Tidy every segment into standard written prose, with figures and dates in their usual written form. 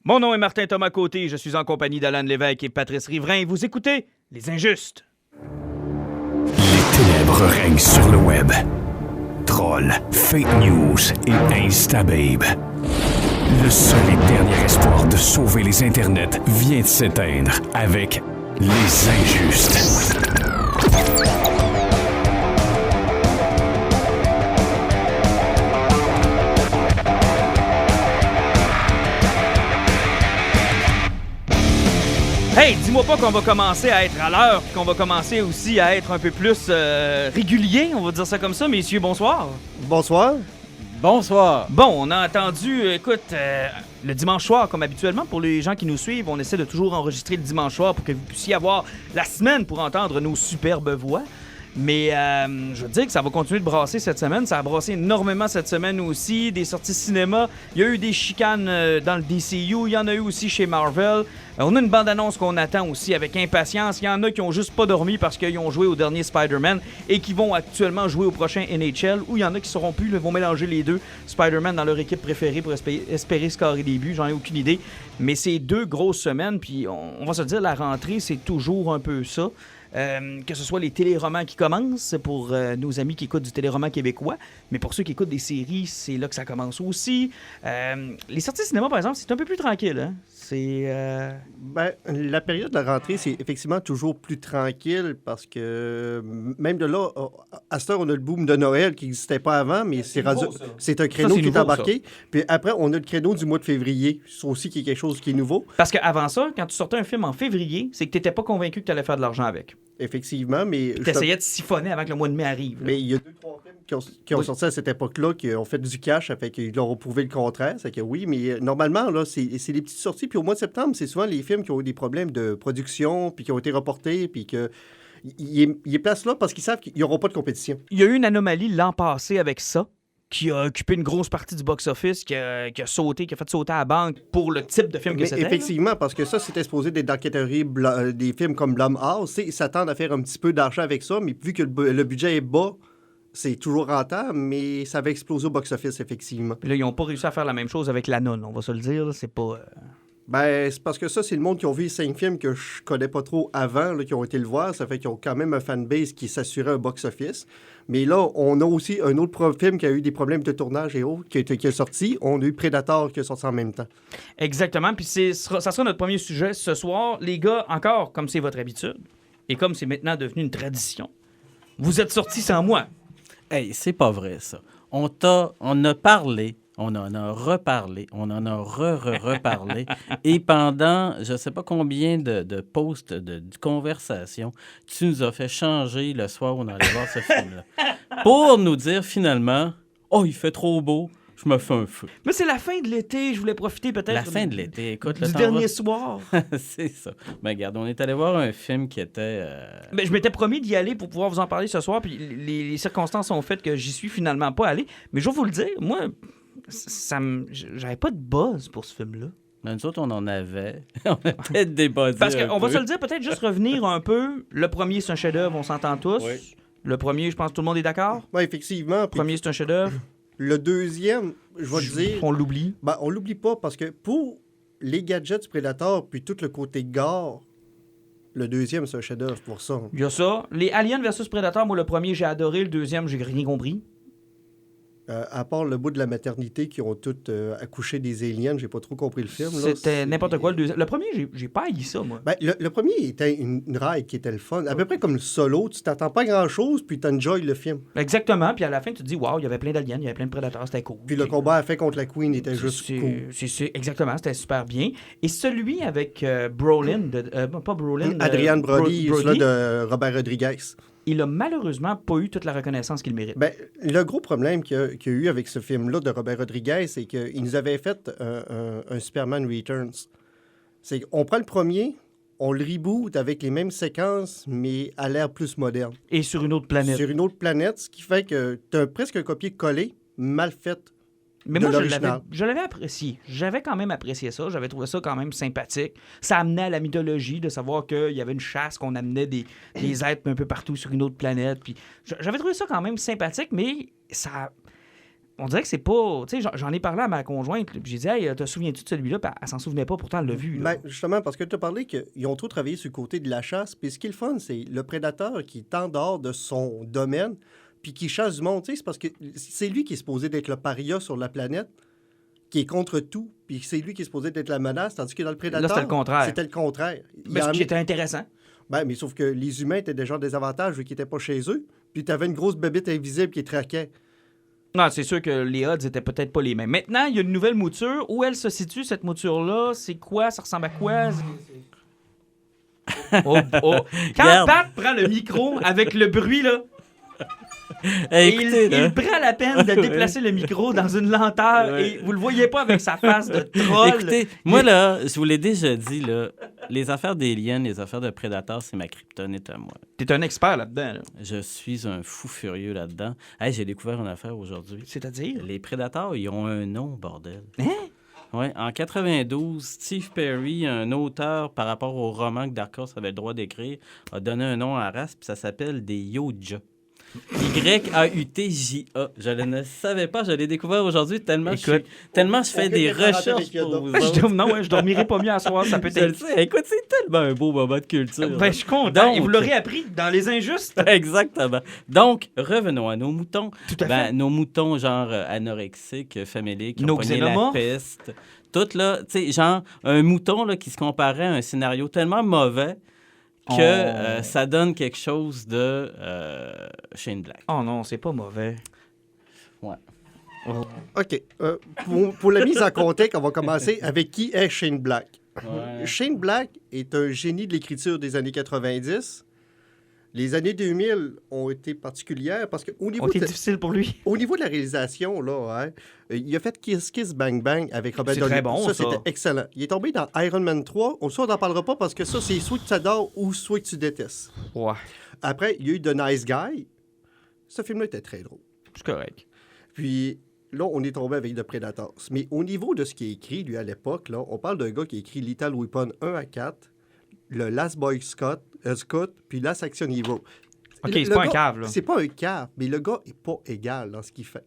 Mon nom est Martin Thomas Côté, je suis en compagnie d'Alan Lévesque et Patrice Riverain. Vous écoutez Les Injustes. Les ténèbres règnent sur le web. Trolls, fake news et instababe. Le seul et dernier espoir de sauver les internets vient de s'éteindre avec Les Injustes. Hey, dis-moi pas qu'on va commencer à être à l'heure, puis qu'on va commencer aussi à être un peu plus régulier, on va dire ça comme ça. Messieurs, bonsoir. Bonsoir. Bonsoir. Bon, on a entendu, écoute, le dimanche soir, comme habituellement, pour les gens qui nous suivent, on essaie de toujours enregistrer le dimanche soir pour que vous puissiez avoir la semaine pour entendre nos superbes voix. Mais je veux dire que ça va continuer de brasser cette semaine. Ça a brassé énormément cette semaine aussi. Des sorties cinéma. Il y a eu des chicanes dans le DCU. Il y en a eu aussi chez Marvel. On a une bande-annonce qu'on attend aussi avec impatience. Il y en a qui ont juste pas dormi parce qu'ils ont joué au dernier Spider-Man et qui vont actuellement jouer au prochain NHL. Ou il y en a qui sauront plus, vont mélanger les deux. Spider-Man dans leur équipe préférée pour espérer scorer des buts. J'en ai aucune idée. Mais c'est 2 grosses semaines. Puis on va se dire, la rentrée, c'est toujours un peu ça. Que ce soit les téléromans qui commencent pour nos amis qui écoutent du téléroman québécois, mais pour ceux qui écoutent des séries, c'est là que ça commence aussi. Les sorties cinéma, par exemple, c'est un peu plus tranquille. Hein? La période de la rentrée, c'est effectivement toujours plus tranquille parce que même de là, à cette heure, on a le boom de Noël qui n'existait pas avant, mais c'est un créneau qui est embarqué. Puis après, on a le créneau du mois de février, ça aussi qui est quelque chose qui est nouveau. Parce qu'avant ça, quand tu sortais un film en février, c'est que tu n'étais pas convaincu que tu allais faire de l'argent avec. Effectivement, mais... Tu essayais de siphonner avant que le mois de mai arrive. Mais il y a 2-3 films qui ont sorti à cette époque-là, qui ont fait du cash, ça fait qu'ils ont prouvé le contraire. C'est que oui, mais normalement, là, c'est des petites sorties. Puis au mois de septembre, c'est souvent les films qui ont eu des problèmes de production, puis qui ont été reportés, puis que... Ils les placent là parce qu'ils savent qu'ils n'auront pas de compétition. Il y a eu une anomalie l'an passé avec ça, qui a occupé une grosse partie du box-office, qui a fait sauter à la banque pour le type de film que c'était. Effectivement, parce que ça, c'était supposé d'être dans la catégorie des films comme Blumhouse. Ils s'attendent à faire un petit peu d'argent avec ça, mais vu que le budget est bas, c'est toujours rentable, mais ça va exploser au box-office, effectivement. Puis là, ils n'ont pas réussi à faire la même chose avec La Nonne, on va se le dire. C'est pas... c'est parce que ça, c'est le monde qui ont vu 5 films que je connais pas trop avant, là, qui ont été le voir. Ça fait qu'ils ont quand même un fanbase qui s'assurait un box-office. Mais là, on a aussi un autre film qui a eu des problèmes de tournage et autres, qui est sorti. On a eu Predator qui est sorti en même temps. Exactement. Puis ça sera notre premier sujet ce soir. Les gars, encore, comme c'est votre habitude, et comme c'est maintenant devenu une tradition, vous êtes sortis sans moi. Hey, c'est pas vrai, ça. On a parlé, on en a reparlé, on en a reparlé. Et pendant, je sais pas combien de posts, de conversations, tu nous as fait changer le soir où on allait voir ce film-là. Pour nous dire finalement, oh, il fait trop beau, je me fais un feu. Mais c'est la fin de l'été, je voulais profiter peut-être... La fin de l'été, écoute. Du dernier soir. C'est ça. Ben regarde, on est allé voir un film qui était... Je m'étais promis d'y aller pour pouvoir vous en parler ce soir, puis les circonstances ont fait que j'y suis finalement pas allé. Mais je vais vous le dire, moi... j'avais pas de buzz pour ce film-là. Mais nous autres, on en avait. On a peut-être débuzzé. Parce qu'on va se le dire, peut-être juste revenir un peu. Le premier, c'est un chef-d'œuvre, on s'entend tous. Oui. Le premier, je pense que tout le monde est d'accord. Oui, effectivement. Le premier, c'est un chef-d'œuvre. Le deuxième, je vais te dire... On l'oublie. On l'oublie pas parce que pour les gadgets du Predator puis tout le côté gore, le deuxième, c'est un chef-d'œuvre pour ça. Il y a ça. Les Aliens versus Predator, moi, le premier, j'ai adoré. Le deuxième, j'ai rien compris. À part le bout de la maternité qui ont toutes accouché des aliens, j'ai pas trop compris le film. C'était n'importe quoi. Le premier, j'ai pas haï ça, moi. Le premier était une ride qui était le fun. À peu près comme le Solo, tu t'attends pas grand-chose, puis t'enjoy le film. Exactement, puis à la fin, tu te dis, waouh, il y avait plein d'aliens, il y avait plein de prédateurs, c'était cool. Puis le combat à la fin contre la Queen était juste cool. Exactement, c'était super bien. Et celui avec Brolin, pas Brolin... Adrian Brody, celui de Robert Rodriguez. Il a malheureusement pas eu toute la reconnaissance qu'il mérite. Le gros problème qu'il y a eu avec ce film-là de Robert Rodriguez, c'est qu'il nous avait fait un Superman Returns. C'est qu'on prend le premier, on le reboot avec les mêmes séquences, mais à l'ère plus moderne. Et sur une autre planète. Sur une autre planète, ce qui fait que tu as presque un copier-coller mal fait. Mais moi, je l'avais apprécié. J'avais quand même apprécié ça. J'avais trouvé ça quand même sympathique. Ça amenait à la mythologie de savoir qu'il y avait une chasse, qu'on amenait des êtres un peu partout sur une autre planète. Puis j'avais trouvé ça quand même sympathique, mais ça... on dirait que c'est pas... Tu sais, j'en ai parlé à ma conjointe, puis j'ai dit « Hey, te souviens-tu de celui-là? » Puis elle s'en souvenait pas, pourtant elle l'a vu. Là. Ben, justement, parce que tu as parlé qu'ils ont trop travaillé sur le côté de la chasse. Puis ce qui est le fun, c'est le prédateur qui est en dehors de son domaine puis qui chasse du monde. Tu sais, c'est parce que c'est lui qui est supposé d'être le paria sur la planète, qui est contre tout, puis c'est lui qui est supposé d'être la menace, tandis que dans le prédateur... Là, c'était le contraire. C'était le contraire. Mais ce qui était intéressant. Ben, mais sauf que les humains étaient déjà des avantages vu qu'ils n'étaient pas chez eux. Puis tu avais une grosse bébite invisible qui traquait. Non, c'est sûr que les odds étaient peut-être pas les mêmes. Maintenant, il y a une nouvelle mouture. Où elle se situe, cette mouture-là? C'est quoi? Ça ressemble à quoi? Oh. Quand Garde. Pat prend le micro avec le bruit, là, Hey, et écoutez, là. il prend la peine de déplacer le micro dans une lenteur Ouais. et vous le voyez pas avec sa face de troll. Écoutez, moi, là, je vous l'ai déjà dit, là, les affaires d'aliens, les affaires de prédateurs, c'est ma kryptonite à moi. T'es un expert là-dedans. Là. Je suis un fou furieux là-dedans. Hey, j'ai découvert une affaire aujourd'hui. C'est-à-dire? Les prédateurs, ils ont un nom, bordel. Hein? Ouais, en 92, Steve Perry, un auteur par rapport au roman que Dark Horse avait le droit d'écrire, a donné un nom à la race, puis ça s'appelle des Yautja. Y-A-U-T-J-A. Je ne savais pas, je l'ai découvert aujourd'hui tellement je fais des recherches pour vous autres. Non, ouais, je dormirai pas mieux à soir, ça peut Je le être... sais. Écoute, c'est tellement un beau moment de culture. Ben, je suis content. Donc- Et vous l'aurez appris dans Les Injustes. Exactement. Donc, revenons à nos moutons. Tout à fait. Nos moutons, genre anorexiques, faméliques, qui Nos ont pogné la xénomorphes. peste. Tout là, tu sais, genre un mouton là, qui se comparait à un scénario tellement mauvais que ça donne quelque chose de Shane Black. Oh non, c'est pas mauvais. Ouais. OK. Pour la mise en contexte, on va commencer avec qui est Shane Black. Ouais. Shane Black est un génie de l'écriture des années 90. Les années 2000 ont été particulières parce qu'au niveau, C'est difficile pour lui. au niveau de la réalisation, là, hein, il a fait Kiss Kiss Bang Bang avec Robert C'est Downey. très bon, ça. C'était excellent. Il est tombé dans Iron Man 3. Ça, on n'en parlera pas parce que ça, c'est soit que tu adores ou soit que tu détestes. Ouais, Après, il y a eu The Nice Guy. Ce film-là était très drôle. c'est correct. Puis là, on est tombé avec The Predators. Mais au niveau de ce qui est écrit, lui, à l'époque, là, on parle d'un gars qui a écrit Lethal Weapon 1 à 4, le Last Boy Scout, puis Last Action Hero. OK, Le c'est pas un gars, cave, là. C'est pas un cave, mais le gars est pas égal dans ce qu'il fait.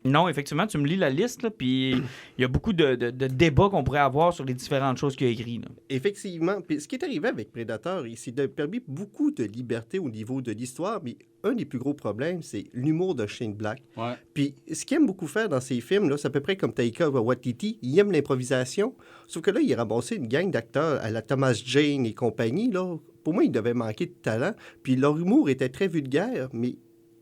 Non, effectivement, tu me lis la liste, là, puis il y a beaucoup de débats qu'on pourrait avoir sur les différentes choses qu'il a écrites. Là. Effectivement. Puis ce qui est arrivé avec Predator, il s'est permis beaucoup de liberté au niveau de l'histoire, mais un des plus gros problèmes, c'est l'humour de Shane Black. Ouais. Puis ce qu'il aime beaucoup faire dans ses films, là, c'est à peu près comme Taika Waititi, il aime l'improvisation, sauf que là, il a ramassé une gang d'acteurs à la Thomas Jane et compagnie, là. Pour moi, il devait manquer de talent, puis leur humour était très vulgaire, mais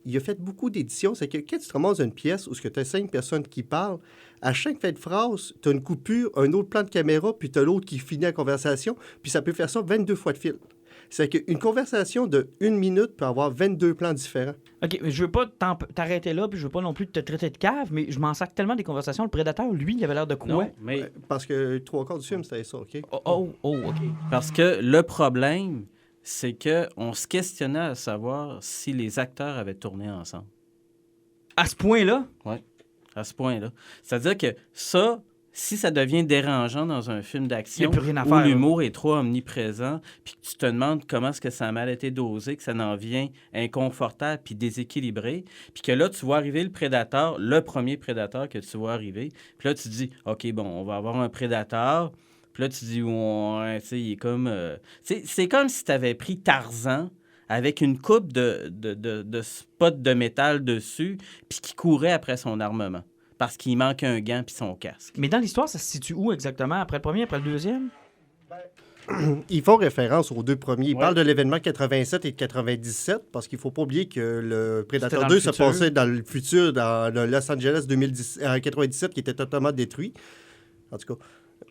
il a fait beaucoup d'éditions. C'est que quand tu te ramasses une pièce où tu as 5 personnes qui parlent, à chaque fin de phrase, tu as une coupure, un autre plan de caméra, puis tu as l'autre qui finit la conversation, puis ça peut faire ça 22 fois de fil. C'est qu'une conversation de 1 minute peut avoir 22 plans différents. OK, mais je veux pas t'arrêter là, puis je veux pas non plus te traiter de cave, mais je m'en sac tellement des conversations. Le prédateur, lui, il avait l'air de quoi? Non, mais Parce que 3/4 du film, c'était ça, OK? Oh, OK. parce que le problème, c'est que on se questionnait à savoir si les acteurs avaient tourné ensemble. À ce point-là? À ce point-là. C'est-à-dire que ça, si ça devient dérangeant dans un film Il y a d'action plus rien à où faire, là. l'humour est trop omniprésent, puis que tu te demandes comment est-ce que ça a mal été dosé, que ça en vient inconfortable puis déséquilibré, puis que là, tu vois arriver le prédateur, le premier prédateur que tu vois arriver, puis là, tu te dis, OK, bon, on va avoir un prédateur, puis là, tu te dis, ouais, tu sais, il est comme... c'est comme si tu avais pris Tarzan avec une coupe de spots de métal dessus, puis qui courait après son armement. Parce qu'il manque un gant puis son casque. Mais dans l'histoire, ça se situe où exactement? Après le premier, après le deuxième? Ils font référence aux deux premiers. Ils Ouais. parlent de l'événement 87 et 97 parce qu'il ne faut pas oublier que le C'était Predator dans 2 le se futur. passait dans le futur, dans le Los Angeles 97 qui était totalement détruit. En tout cas,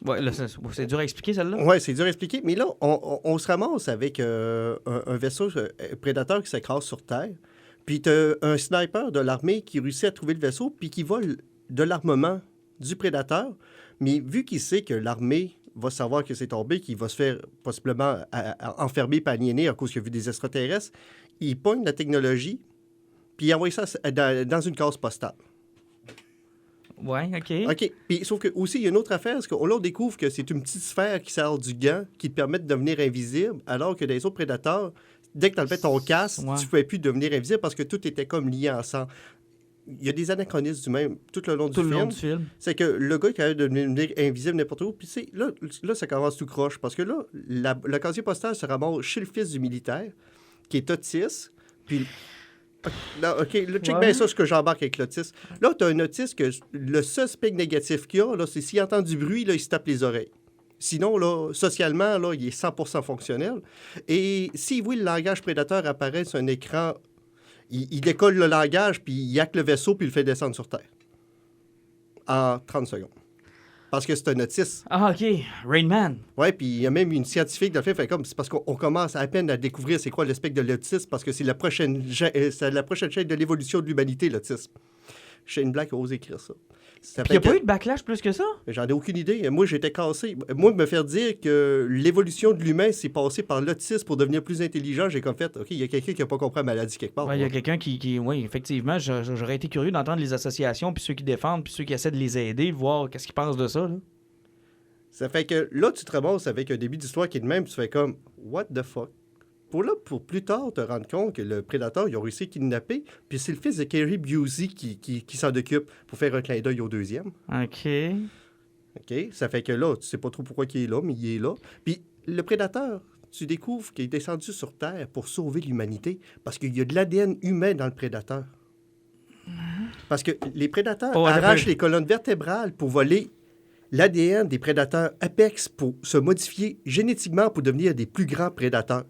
Ouais, là, c'est dur à expliquer, celle-là. ouais, c'est dur à expliquer. Mais là, on se ramasse avec un vaisseau prédateur qui s'écrase sur Terre. Puis tu as un sniper de l'armée qui réussit à trouver le vaisseau puis qui vole de l'armement du prédateur. Mais vu qu'il sait que l'armée va savoir que c'est tombé, qu'il va se faire possiblement enfermer et aliéner à cause qu'il a vu des extraterrestres, il pogne la technologie puis il envoie ça dans une case postale. Ouais, OK. OK. Puis, sauf que aussi, il y a une autre affaire, parce que là, on découvre que c'est une petite sphère qui sort du gant, qui te permet de devenir invisible, alors que les autres prédateurs, dès que tu enlevais ton casque, Ouais. tu ne pouvais plus devenir invisible parce que tout était comme lié ensemble. il y a des anachronismes du même tout le long Tout du le long film. du film. C'est que le gars est capable de devenir invisible n'importe où. Puis là, ça commence tout croche. Parce que là, le casier postal se ramasse chez le fils du militaire, qui est autiste. Puis là, OK, là, check bien ça, ce que j'embarque avec l'autiste. Là, tu as un autiste que le seul spectre négatif qu'il a, là, c'est s'il entend du bruit, là, il se tape les oreilles. Sinon, là, socialement, là, il est 100% fonctionnel. Et s'il voit le langage prédateur apparaître sur un écran, il décolle le langage, puis il hack le vaisseau, puis il le fait descendre sur Terre. En 30 secondes. Parce que c'est un autiste. Ah, OK. Rain Man. Oui, puis il y a même une scientifique dans le film, fait comme, c'est parce qu'on commence à peine à découvrir c'est quoi le spectre de l'autisme, parce que c'est la prochaine chaîne de l'évolution de l'humanité, l'autisme. Shane Black a osé écrire ça. Puis il n'y a pas eu de backlash plus que ça? J'en ai aucune idée. Moi, j'étais cassé. Moi, me faire dire que l'évolution de l'humain s'est passée par l'autisme pour devenir plus intelligent, j'ai comme fait, OK, il y a quelqu'un qui n'a pas compris la maladie quelque part. Il y a quelqu'un qui oui, effectivement, j'aurais été curieux d'entendre les associations, puis ceux qui défendent, puis ceux qui essaient de les aider, voir qu'est-ce qu'ils pensent de ça. Là. Ça fait que là, tu te ramasses avec un début d'histoire qui est de même, tu fais comme, what the fuck? Pour plus tard te rendre compte que le prédateur, ils ont réussi à kidnapper, puis c'est le fils de Kerry Busey qui s'en occupe pour faire un clin d'œil au deuxième. OK. OK? Ça fait que là, tu sais pas trop pourquoi il est là, mais il est là. Puis le prédateur, tu découvres qu'il est descendu sur Terre pour sauver l'humanité, parce qu'il y a de l'ADN humain dans le prédateur. Parce que les prédateurs arrachent les colonnes vertébrales pour voler l'ADN des prédateurs apex pour se modifier génétiquement pour devenir des plus grands prédateurs.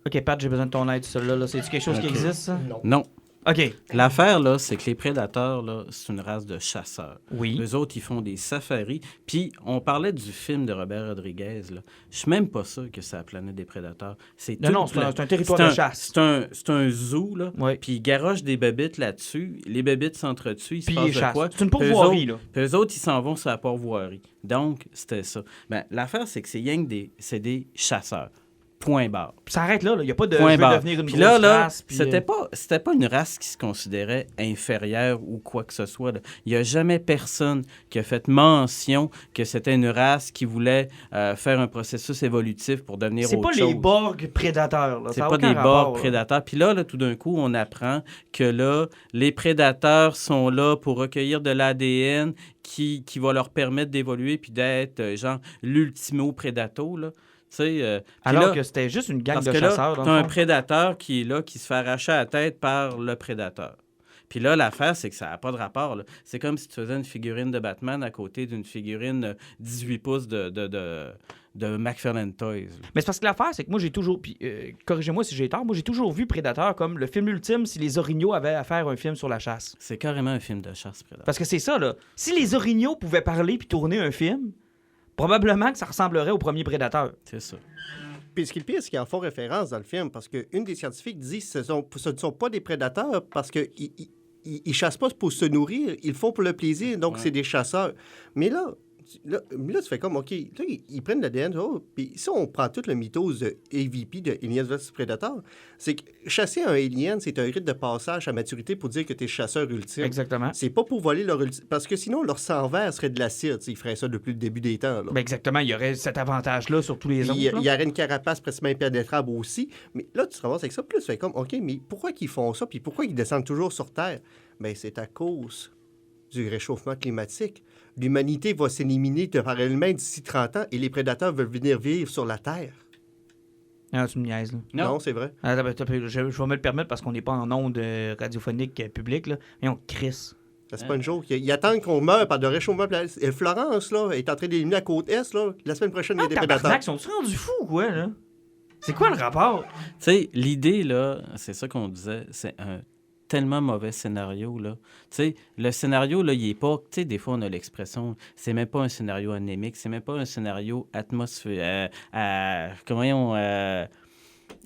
OK, Pat, j'ai besoin de ton aide, celui-là. Là. C'est-tu quelque chose qui existe, ça? Non. OK. L'affaire, là, c'est que les prédateurs, là, c'est une race de chasseurs. Oui. Eux autres, ils font des safaris. Puis, on parlait du film de Robert Rodriguez, là. Je suis même pas sûr que c'est la planète des prédateurs. C'est Non, c'est un territoire de chasse. C'est un zoo, là. Oui. Puis, ils garochent des bébites là-dessus. Les bébites s'entretuent, ils se Puis passent ils de chassent. quoi. C'est une pourvoirie, là. Puis eux autres, ils s'en vont sur la pourvoirie. Donc, c'était ça. Ben, l'affaire, c'est que c'est des chasseurs. Point barre. Ça arrête là. Il n'y a pas de Point je veux barre. devenir une Puis grosse là, race. Puis, c'était pas une race qui se considérait inférieure ou quoi que ce soit. Là. Il n'y a jamais personne qui a fait mention que c'était une race qui voulait faire un processus évolutif pour devenir autre chose. C'est pas les Borg prédateurs. Là. C'est Ça a pas aucun des rapport, Borg là. prédateurs. Puis là, tout d'un coup, on apprend que là, les prédateurs sont là pour recueillir de l'ADN qui va leur permettre d'évoluer puis d'être, genre, l'ultimo prédato, là. Alors là, que c'était juste une gang parce de que là, chasseurs. Dans t'as le un fond. prédateur qui est là, qui se fait arracher la tête par le prédateur. Puis là, l'affaire, c'est que ça n'a pas de rapport. Là. C'est comme si tu faisais une figurine de Batman à côté d'une figurine 18 pouces de McFarlane Toys. Là. Mais c'est parce que l'affaire, c'est que moi, j'ai toujours... Puis, corrigez-moi si j'ai tort, moi, j'ai toujours vu Predator comme le film ultime si les orignaux avaient à faire un film sur la chasse. C'est carrément un film de chasse, Predator. Parce que c'est ça, là. Si les orignaux pouvaient parler puis tourner un film, probablement que ça ressemblerait au premier Prédateur. C'est ça. Puis ce qui est le pire, c'est qu'ils en font référence dans le film, parce qu'une des scientifiques dit que ce ne sont pas des prédateurs parce qu'ils ne chassent pas pour se nourrir, ils le font pour le plaisir, donc c'est des chasseurs. Mais là, tu fais comme, OK, là, ils prennent l'ADN, puis si on prend tout le mythos de AVP, de Aliens vs Predator, c'est que chasser un alien, c'est un rite de passage à maturité pour dire que tu es chasseur ultime. Exactement. C'est pas pour voler leur ultime, parce que sinon, leur sang vert serait de l'acide. Ils feraient ça depuis le début des temps. Là. Ben exactement, il y aurait cet avantage-là sur tous les Puis, autres. il y aurait une carapace presque impénétrable aussi. Mais là, tu te ramasses avec ça. Puis là, tu fais comme, OK, mais pourquoi ils font ça? Puis pourquoi ils descendent toujours sur Terre? Bien, c'est à cause du réchauffement climatique. L'humanité va s'éliminer par elle-même d'ici 30 ans et les prédateurs veulent venir vivre sur la Terre. Ah, tu me niaises, là. Non, c'est vrai. Ah, je vais me le permettre parce qu'on n'est pas en ondes radiophoniques publiques, là. Mais on crisse. C'est pas une joke. Ils attendent qu'on meure par le réchauffement climatique. Florence, là, est en train d'éliminer la côte Est, là. La semaine prochaine, il y a des prédateurs. Tabarnak, sont-ils rendus fous ou quoi, là? C'est quoi le rapport? Tu sais, l'idée, là, c'est ça qu'on disait, c'est un tellement mauvais scénario, là. Tu sais, le scénario, là, il est pas... Tu sais, des fois, on a l'expression, c'est même pas un scénario anémique, c'est même pas un scénario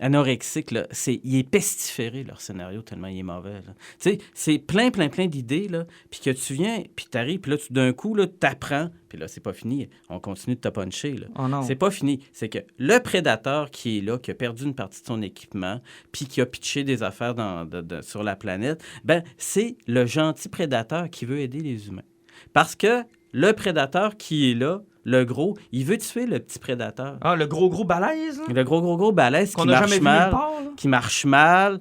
anorexique, là. Il est pestiféré, leur scénario, tellement il est mauvais, là. Tu sais, c'est plein d'idées, là, puis que tu viens, puis t'arrives, puis là, d'un coup, là, t'apprends, puis là, c'est pas fini, on continue de te puncher, là. Oh non. C'est pas fini, c'est que le prédateur qui est là, qui a perdu une partie de son équipement, puis qui a pitché des affaires sur la planète, ben c'est le gentil prédateur qui veut aider les humains. Parce que le prédateur qui est là, le gros, il veut tuer le petit prédateur. Ah, le gros balèze, là? Le gros balèze Qu'on qui n'a marche jamais vu mal, nulle part, là? qui marche mal,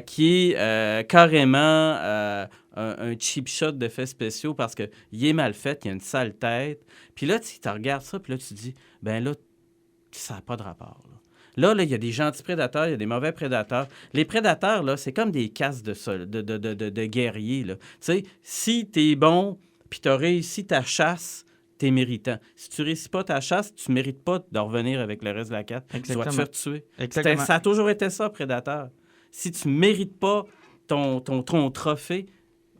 qui est carrément un cheap shot d'effets spéciaux parce qu'il est mal fait, il a une sale tête. Puis là, tu regardes ça, puis là, tu te dis, ben là, ça n'a pas de rapport. Là, il y a des gentils prédateurs, il y a des mauvais prédateurs. Les prédateurs, là, c'est comme des casques de guerriers. Là. Tu sais, si t'es bon, puis t'as réussi ta chasse, t'es méritant. Si tu réussis pas ta chasse, tu mérites pas de revenir avec le reste de la carte. Tu dois te faire tuer. Ça a toujours été ça, prédateur. Si tu mérites pas ton trophée,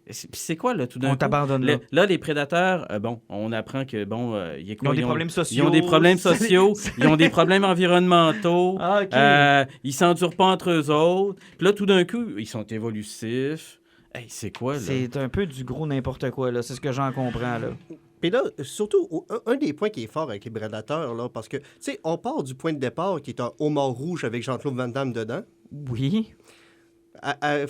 c'est quoi, là, tout d'un coup? On t'abandonne là. Là, les prédateurs, on apprend que, ils ont des problèmes sociaux. Ils ont des problèmes sociaux, ils ont des problèmes environnementaux, ils s'endurent pas entre eux autres. Puis là, tout d'un coup, ils sont évolutifs. Hey, c'est quoi, là? C'est un peu du gros n'importe quoi, là. C'est ce que j'en comprends, là. Puis là, surtout, un des points qui est fort avec les prédateurs, là, parce que, tu sais, on part du point de départ qui est un homard rouge avec Jean-Claude Van Damme dedans. Oui.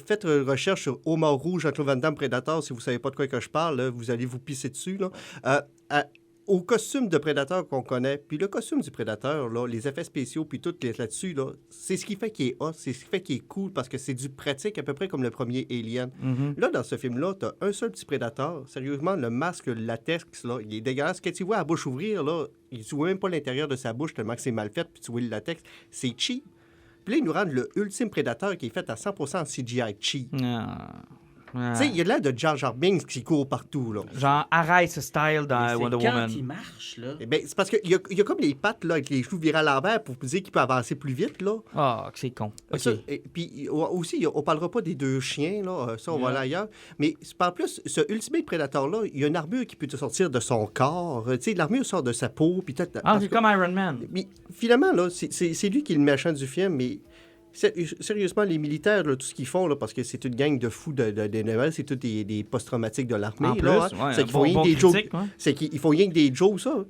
Faites une recherche sur homard rouge, Jean-Claude Van Damme, Predator, si vous ne savez pas de quoi que je parle, là, vous allez vous pisser dessus. Là. Au costume de prédateur qu'on connaît, puis le costume du prédateur, là, les effets spéciaux, puis tout là-dessus, là, c'est ce qui fait qu'il est hot, c'est ce qui fait qu'il est cool, parce que c'est du pratique, à peu près comme le premier Alien. Mm-hmm. Là, dans ce film-là, tu as un seul petit prédateur. Sérieusement, le masque latex, là, il est dégueulasse. Quand tu vois la bouche ouvrir, là, tu vois même pas l'intérieur de sa bouche tellement que c'est mal fait, puis tu vois le latex. C'est cheap. Puis là, ils nous rendent le ultime prédateur qui est fait à 100% en CGI cheap. Tu sais, il y a l'air de Jar Jar Binks qui court partout, là. Genre, arrête ce style dans Wonder Woman. Quand il marche, là... Eh bien, c'est parce qu'il y a comme les pattes, là, avec les genoux virés à l'envers pour dire qu'il peut avancer plus vite, là. Ah, c'est con. OK. Ça, et puis, aussi, on parlera pas des deux chiens, là. Ça, on va aller ailleurs. Mais par plus, ce Ultimate Predator-là, il y a une armure qui peut te sortir de son corps. Tu sais, l'armure sort de sa peau, puis peut-être... c'est comme Iron Man. Mais finalement, là, c'est lui qui est le méchant du film, mais... Sérieusement, les militaires, là, tout ce qu'ils font, là, parce que c'est une gang de fous de Navals, c'est tous des post-traumatiques de l'armée. En plus, là, ouais, c'est qu'ils font rien que des critique, jokes. C'est qu'ils font rien que des jokes, ça.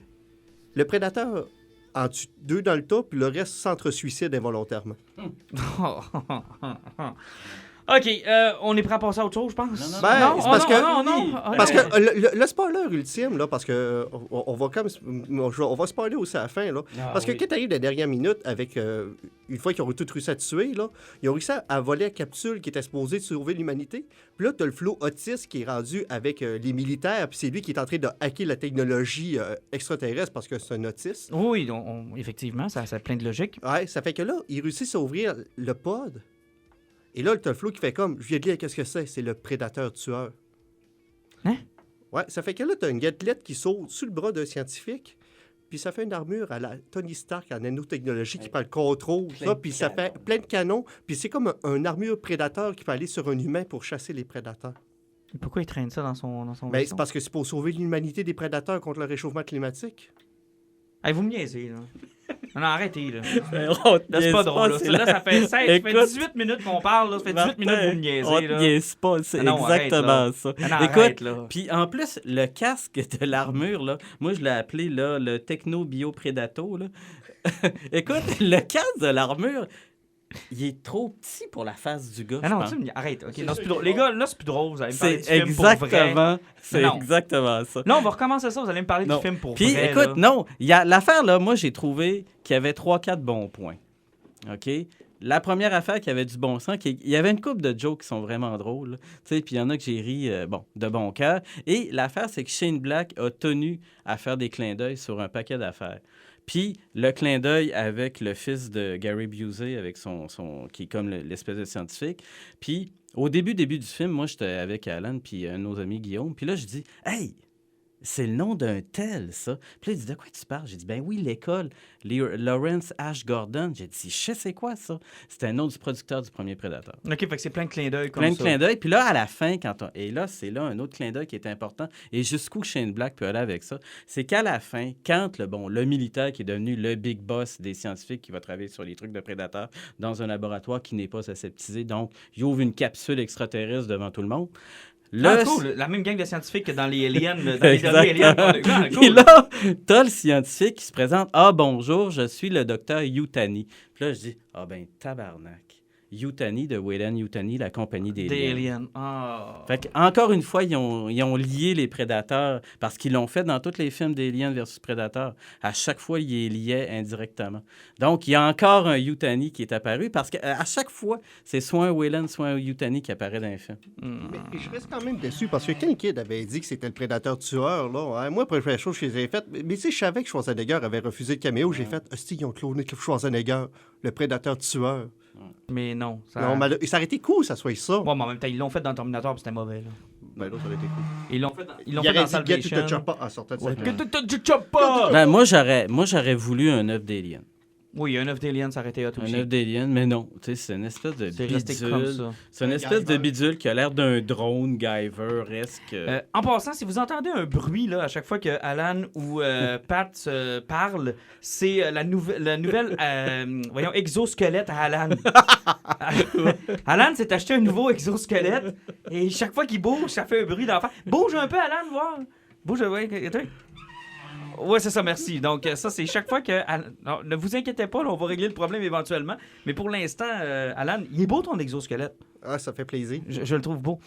Le prédateur en tue 2 dans le tas, puis le reste s'entre-suicide involontairement. OK, on est prêt à passer à autre chose, je pense. C'est parce que... non. Parce que le spoiler ultime, là, parce que on va on va spoiler aussi à la fin, là. Parce que quand t'arrives la dernière minute avec... une fois qu'ils ont tout réussi à te tuer, là, ils ont réussi à voler la capsule qui était supposée sauver l'humanité. Puis là, t'as le flot autiste qui est rendu avec les militaires, puis c'est lui qui est en train de hacker la technologie extraterrestre parce que c'est un autiste. Oui, effectivement, ça a plein de logique. Ouais, ça fait que là, ils réussissent à ouvrir le pod. Et là, t'as le flot qui fait comme, je viens de lire qu'est-ce que c'est. C'est le prédateur tueur. Hein? Ouais, ça fait que là, t'as une gâtelette qui saute sur le bras d'un scientifique, puis ça fait une armure à la Tony Stark en nanotechnologie qui parle contrôle, ça, puis ça fait plein de canons, puis c'est comme un armure prédateur qui peut aller sur un humain pour chasser les prédateurs. Pourquoi il traîne ça dans son Ben, vaisseau? c'est parce que c'est pour sauver l'humanité des prédateurs contre le réchauffement climatique. Hey, vous me niaisez, là. Non, arrêtez, là. Là, C'est pas drôle, là. Là, ça fait 18 minutes qu'on parle, là. Ça fait 18 minutes que vous me niaisez, on là. te niaise pas, c'est exactement ça. Écoute, puis en plus, le casque de l'armure, là, moi, je l'ai appelé, là, le Techno-Bio-Predato, là. Écoute, le casque de l'armure... Il est trop petit pour la face du gars. Arrête. OK, non, c'est plus drôle. Les gars, là, c'est plus drôle. Vous allez me parler du film pour vrai. C'est exactement ça. Là, on va recommencer ça. Vous allez me parler du film pour vrai. Puis, écoute, non. L'affaire, là, moi, j'ai trouvé qu'il y avait 3-4 bons points. OK? La première affaire qui avait du bon sens, il y avait une couple de jokes qui sont vraiment drôles. Puis il y en a que j'ai ri de bon cœur. Et l'affaire, c'est que Shane Black a tenu à faire des clins d'œil sur un paquet d'affaires. Puis le clin d'œil avec le fils de Gary Busey, avec son qui est comme l'espèce de scientifique. Puis au début du film, moi, j'étais avec Alan puis un de nos amis Guillaume. Puis là, je dis « Hey! » C'est le nom d'un tel, ça. Puis là, il dit, de quoi tu parles? J'ai dit, ben oui, l'école, Lawrence Ash Gordon. J'ai dit, je sais c'est quoi, ça? C'était un nom du producteur du premier Predator. OK, fait que c'est plein de clins d'œil comme ça. Plein de clins d'œil. Puis là, à la fin, et là, c'est là un autre clin d'œil qui est important. Et jusqu'où Shane Black peut aller avec ça, c'est qu'à la fin, quand le militaire qui est devenu le big boss des scientifiques qui va travailler sur les trucs de Predator dans un laboratoire qui n'est pas aseptisé, donc il ouvre une capsule extraterrestre devant tout le monde. Cool. La même gang de scientifiques que dans les Aliens, dans les derniers Aliens. Cool. Et là, t'as le scientifique qui se présente. « Ah, bonjour, je suis le docteur Yutani. » Puis là, je dis « Ah ben, tabarnak. Yutani, de Weyland Yutani, la compagnie des Des aliens. aliens. Ah. Fait que, encore une fois, ils ont lié les prédateurs parce qu'ils l'ont fait dans tous les films d'Alien versus Predator. À chaque fois, ils les liaient indirectement. Donc, il y a encore un Yutani qui est apparu parce qu'à chaque fois, c'est soit un Weyland, soit un Yutani qui apparaît dans les films. Mais je reste quand même déçu parce que Ken Kidd avait dit que c'était le prédateur tueur. Là. Hein. Moi, première chose que j'ai faite, mais tu sais, je savais que Schwarzenegger avait refusé le caméo. J'ai fait, hostie, ils ont cloné Schwarzenegger, le prédateur tueur. Mais non. Ça... Non, mais ça aurait été cool, ça soit ça. Ouais, mais en même temps, ils l'ont fait dans Terminator, puis c'était mauvais. Là. Ben là, ça aurait été cool. Ils l'ont fait dans, Il fait dans aurait dit Get to Salvation. the Chopper en sortant de sa Get to the chopper! Ben, moi, j'aurais voulu un œuf d'Alien. Oui, un œuf d'Alien, ça aurait été hot Un aussi. œuf d'Alien, mais non. Tu sais, c'est une espèce de C'est resté comme bidule. ça. C'est une espèce de bidule qui a l'air d'un drone Guyver-esque. En passant, si vous entendez un bruit là, à chaque fois que Alan ou Pat parlent, c'est la nouvelle voyons, exosquelette à Alan. Alan s'est acheté un nouveau exosquelette et chaque fois qu'il bouge, ça fait un bruit d'enfant. Bouge un peu, Alan, voir. Bouge, ouais, ouais, c'est ça, merci. Donc, ça, c'est chaque fois que... Non, ne vous inquiétez pas, là, on va régler le problème éventuellement. Mais pour l'instant, Alan, il est beau ton exosquelette. Ah, ça fait plaisir. Je le trouve beau.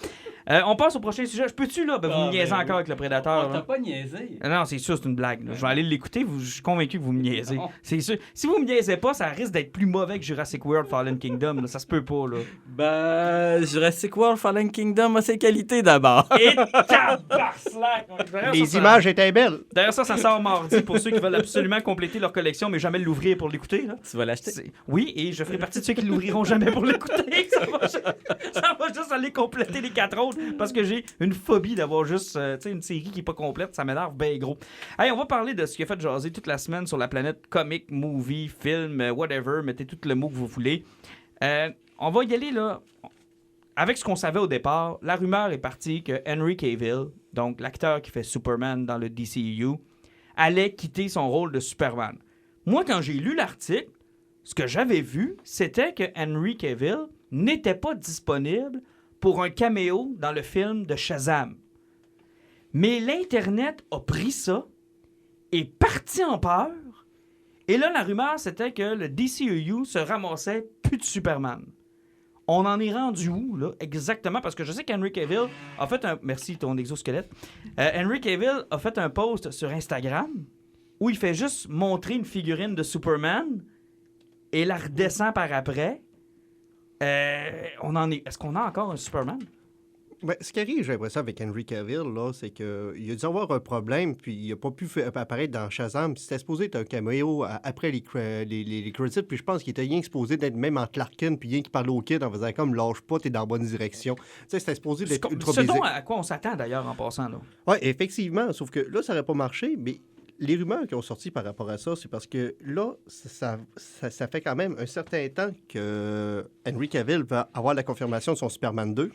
On passe au prochain sujet. Je peux-tu, là? Ben, vous me niaisez encore avec le prédateur. T'as pas niaisé. Non, c'est sûr, c'est une blague. Là. Je vais aller l'écouter. Je suis convaincu que vous me niaisez. Non. C'est sûr. Si vous me niaisez pas, ça risque d'être plus mauvais que Jurassic World Fallen Kingdom. Là. Ça se peut pas, là. Ben, Jurassic World Fallen Kingdom a ses qualités d'abord. Et tabarnak! D'ailleurs, Les ça, images étaient belles. D'ailleurs, ça sort mardi pour ceux qui veulent absolument compléter leur collection, mais jamais l'ouvrir pour l'écouter. Là. Tu vas l'acheter? Oui, et je ferai partie de ceux qui l'ouvriront jamais pour l'écouter. Ça va juste aller compléter les 4 autres parce que j'ai une phobie d'avoir juste une série qui n'est pas complète. Ça m'énerve bien gros. Hey, on va parler de ce qui a fait jaser toute la semaine sur la planète comic, movie, film, whatever. Mettez tout le mot que vous voulez. On va y aller là. Avec ce qu'on savait au départ, la rumeur est partie que Henry Cavill, donc l'acteur qui fait Superman dans le DCEU, allait quitter son rôle de Superman. Moi, quand j'ai lu l'article, ce que j'avais vu, c'était que Henry Cavill n'était pas disponible pour un caméo dans le film de Shazam. Mais l'Internet a pris ça et parti en peur. Et là, la rumeur, c'était que le DCEU se ramassait plus de Superman. On en est rendu où, là, exactement? Parce que je sais qu'Henry Cavill a fait un... Merci, ton exosquelette. Henry Cavill a fait un post sur Instagram où il fait juste montrer une figurine de Superman et la redescend par après. On en est... Est-ce qu'on a encore un Superman? Ben, ce qui arrive, j'ai l'impression, avec Henry Cavill, là, c'est qu'il a dû avoir un problème, puis il n'a pas pu apparaître dans Shazam. Puis c'était supposé être un caméo après les credits, puis je pense qu'il était rien exposé d'être même en Clark Kent, puis rien qui parlait au kid en faisant comme « lâche pas, t'es dans la bonne direction ». Tu sais, c'était supposé d'être ultra Ce basique. dont à quoi on s'attend, d'ailleurs, en passant, là. Oui, effectivement, sauf que là, ça n'aurait pas marché, mais les rumeurs qui ont sorti par rapport à ça, c'est parce que là, ça fait quand même un certain temps que Henry Cavill va avoir la confirmation de son Superman 2.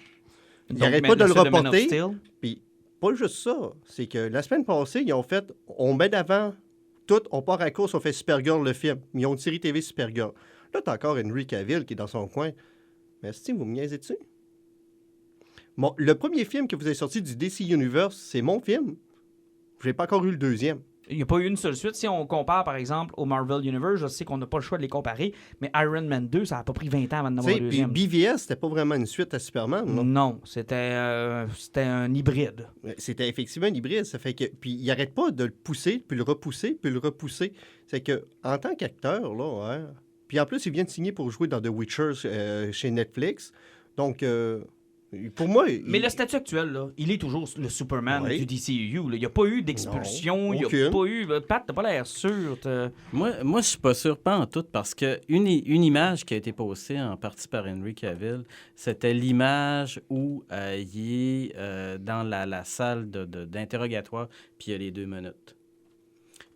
Il n'arrête pas de le reporter. Puis, pas juste ça. C'est que la semaine passée, ils ont fait, on met d'avant tout, on part à course, on fait Supergirl le film. Ils ont une série TV Supergirl. Là, t'as encore Henry Cavill qui est dans son coin. Mais Steve, vous me niaisez dessus? Bon, le premier film que vous avez sorti du DC Universe, c'est mon film. Je n'ai pas encore eu le deuxième. Il n'y a pas eu une seule suite. Si on compare, par exemple, au Marvel Universe, je sais qu'on n'a pas le choix de les comparer, mais Iron Man 2, ça n'a pas pris 20 ans avant d'en avoir un deuxième. Puis BVS, c'était pas vraiment une suite à Superman, non? Non, c'était un hybride. C'était effectivement un hybride. Ça fait que, puis il n'arrête pas de le pousser, puis le repousser, puis le repousser. C'est que en tant qu'acteur, là, hein, puis en plus, il vient de signer pour jouer dans The Witcher chez Netflix. Donc, pour moi... Mais le statut actuel, là, il est toujours le Superman du DCEU. Là. Il n'y a pas eu d'expulsion, il n'y a pas eu... Pat, t'as pas l'air sûr. Moi, je suis pas sûr, pas en tout, parce qu'une image qui a été postée en partie par Henry Cavill, c'était l'image où il est dans la salle d'interrogatoire, puis il y a les 2 minutes.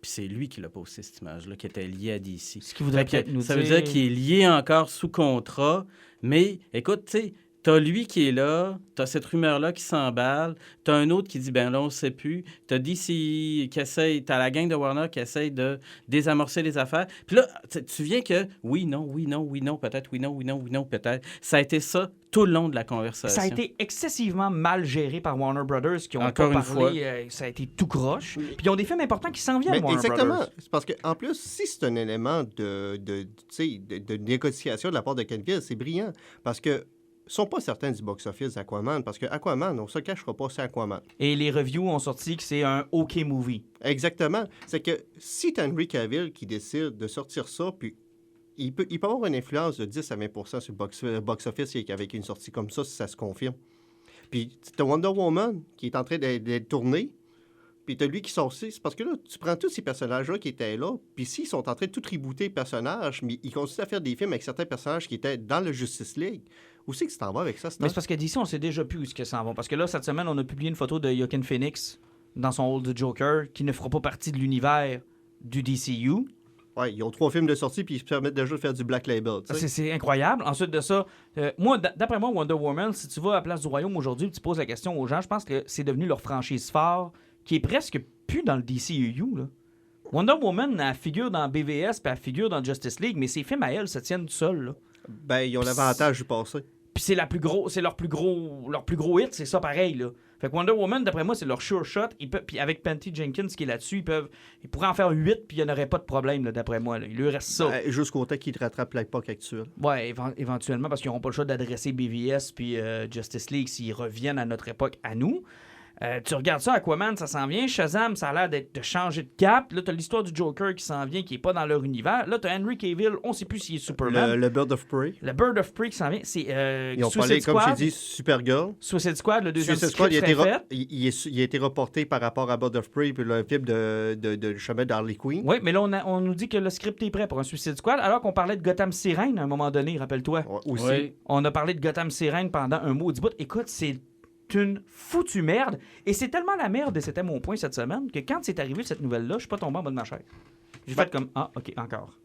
Puis c'est lui qui l'a posté, cette image-là, qui était liée à DC. Ce qui voudrait peut-être nous ça veut dire qu'il est lié encore sous contrat, mais écoute, tu sais, T'as lui qui est là, t'as cette rumeur-là qui s'emballe, t'as un autre qui dit, ben là, on sait plus, t'as DC qui essaye, t'as la gang de Warner qui essaye de désamorcer les affaires. Puis là, tu viens que, oui, non, peut-être, oui, non, peut-être. Ça a été ça tout le long de la conversation. Ça a été excessivement mal géré par Warner Brothers, qui ont Encore pas une fois. parlé, ça a été tout croche. Puis ils ont des films importants qui s'en viennent, Mais Warner exactement. Brothers. C'est parce qu'en plus, si c'est un élément de négociation de la part de Canville, c'est brillant. Parce que ils sont pas certains du box-office d'Aquaman, parce que Aquaman, on se cachera pas, c'est Aquaman. Et les reviews ont sorti que c'est un OK movie. Exactement. C'est que si tu as Henry Cavill qui décide de sortir ça, puis il peut avoir une influence de 10 à 20 sur le box-office avec une sortie comme ça, si ça se confirme. Puis tu as Wonder Woman qui est en train d'être tournée, puis tu as lui qui sort aussi. C'est parce que là, tu prends tous ces personnages-là qui étaient là, puis s'ils sont en train de tout rebooter les personnages, mais ils continuent à faire des films avec certains personnages qui étaient dans le Justice League. Où c'est que tu t'en vas avec ça? Mais c'est parce que d'ici, on sait déjà plus où ce que ça en va. Parce que là, cette semaine, on a publié une photo de Joaquin Phoenix dans son rôle de Joker qui ne fera pas partie de l'univers du DCU. Ouais, ils ont 3 films de sortie, puis ils se permettent déjà de faire du Black Label. Tu sais. C'est incroyable. Ensuite de ça, moi, d'après moi, Wonder Woman, si tu vas à la Place du Royaume aujourd'hui, tu poses la question aux gens, je pense que c'est devenu leur franchise phare, qui est presque plus dans le DCU. Là. Wonder Woman, elle figure dans BVS, puis elle figure dans Justice League, mais ses films à elle se tiennent tout seuls. Là. Ben, ils ont l'avantage du passé. Puis c'est leur plus gros hit, c'est ça pareil, là. Fait que Wonder Woman, d'après moi, c'est leur sure shot. Puis avec Patty Jenkins qui est là-dessus, ils pourraient en faire 8, puis il n'y en aurait pas de problème, là, d'après moi. Là. Il lui reste ça. Jusqu'au temps qu'ils rattrapent l'époque actuelle. Ouais, éventuellement, parce qu'ils n'auront pas le choix d'adresser BVS puis Justice League s'ils reviennent à notre époque, à nous. Tu regardes ça, Aquaman, ça s'en vient. Shazam, ça a l'air de changer de cap. Là, t'as l'histoire du Joker qui s'en vient, qui est pas dans leur univers. Là, t'as Henry Cavill, on sait plus s'il est Superman. Le Bird of Prey. Le Bird of Prey qui s'en vient, c'est Ils ont parlé, comme j'ai dit, Supergirl. Suicide Squad, le deuxième Suicide script Squad, serait fait. il a été reporté par rapport à Bird of Prey, puis le film de chemin d'Harley Quinn. Oui, mais là, on nous dit que le script est prêt pour un Suicide Squad, alors qu'on parlait de Gotham Sirène à un moment donné, rappelle-toi. Ouais, aussi. Oui. On a parlé de Gotham Sirène pendant un maudit bout. Écoute, c'est une foutue merde. Et c'est tellement la merde, et c'était mon point cette semaine, que quand c'est arrivé cette nouvelle-là, je suis pas tombé en bas de ma chaise. J'ai fait comme, ah, OK, encore.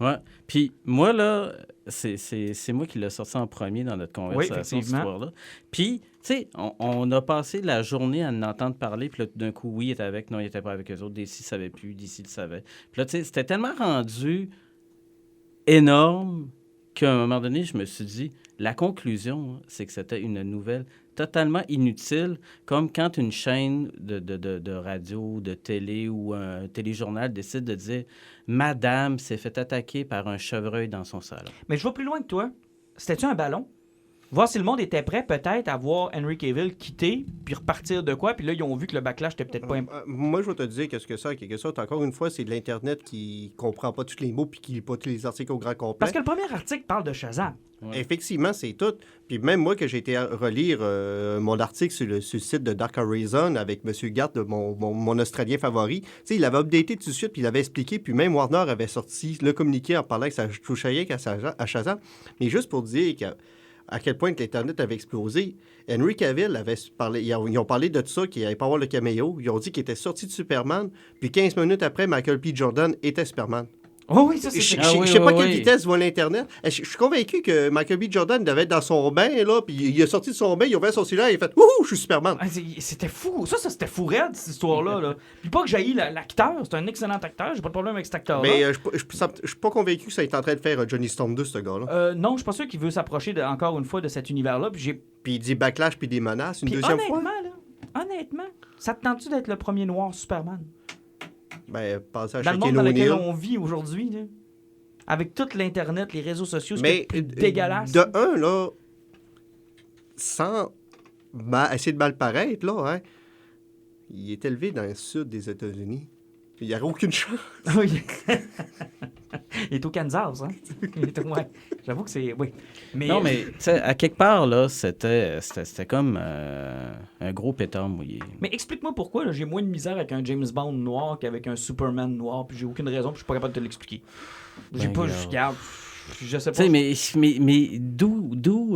Ouais. Puis moi, là, c'est moi qui l'ai sorti en premier dans notre conversation, cette histoire-là. Puis, tu sais, on a passé la journée à en entendre parler, puis là, d'un coup, oui, il était avec, non, il était pas avec eux autres. DC ne savait plus, DC le savait. Puis là, tu sais, c'était tellement rendu énorme qu'à un moment donné, je me suis dit, la conclusion, hein, c'est que c'était une nouvelle totalement inutile, comme quand une chaîne de radio, de télé ou un téléjournal décide de dire « Madame s'est fait attaquer par un chevreuil dans son salon ». Mais je vais plus loin que toi. C'était-tu un ballon? Voir si le monde était prêt peut-être à voir Henry Cavill quitter puis repartir de quoi, puis là, ils ont vu que le backlash était peut-être pas... Moi, je vais te dire qu'est-ce que ça, quelque chose. Encore une fois, c'est de l'Internet qui comprend pas tous les mots puis qui lit pas tous les articles au grand complet. Parce que le premier article parle de Shazam. Ouais. Effectivement, c'est tout. Puis même moi, que j'ai été relire mon article sur le site de Dark Horizon avec M. Gart, mon Australien favori, tu sais, il avait updaté tout de suite, puis il avait expliqué, puis même Warner avait sorti le communiqué en parlant que ça touchait rien à Shazam. Mais juste pour dire à quel point que l'Internet avait explosé, Henry Cavill avait parlé, ils ont parlé de tout ça, qu'il n'allait pas avoir le caméo. Ils ont dit qu'il était sorti de Superman, puis 15 minutes après, Michael P. Jordan était Superman. Oh oui, ça, c'est... Je sais pas quelle vitesse voit l'Internet. Je suis convaincu que Michael B. Jordan devait être dans son bain, là, puis il est sorti de son bain, il a ouvert son cellulaire et il a fait « Ouh, je suis Superman! » C'était fou. Ça, c'était fou raide, cette histoire-là. Là. Puis pas que j'haïs l'acteur, c'est un excellent acteur, j'ai pas de problème avec cet acteur-là. Mais je suis pas convaincu que ça est en train de faire Johnny Storm 2, ce gars-là. Non, je suis pas sûr qu'il veut s'approcher encore une fois de cet univers-là. Puis il dit backlash puis des menaces une puis deuxième fois. Honnêtement, ça te tente-tu d'être le premier noir Superman? Ben, pensez à dans le Shaquille monde dans lequel O'Neal. on vit aujourd'hui, là. Avec tout l'Internet, les réseaux sociaux, Mais c'est dégueulasse. de un, là, sans essayer de mal paraître, là, hein, il est élevé dans le sud des États-Unis. Il n'y aurait aucune chance. Oui. Il est au Kansas, hein? Ouais. J'avoue que c'est... Oui. Mais... Non, mais tu sais, à quelque part, là, c'était comme un gros pétard mouillé. Mais explique-moi pourquoi là, j'ai moins de misère avec un James Bond noir qu'avec un Superman noir, puis j'ai aucune raison, puis je suis pas capable de te l'expliquer. J'ai pas... Je sais pas. Tu sais, mais d'où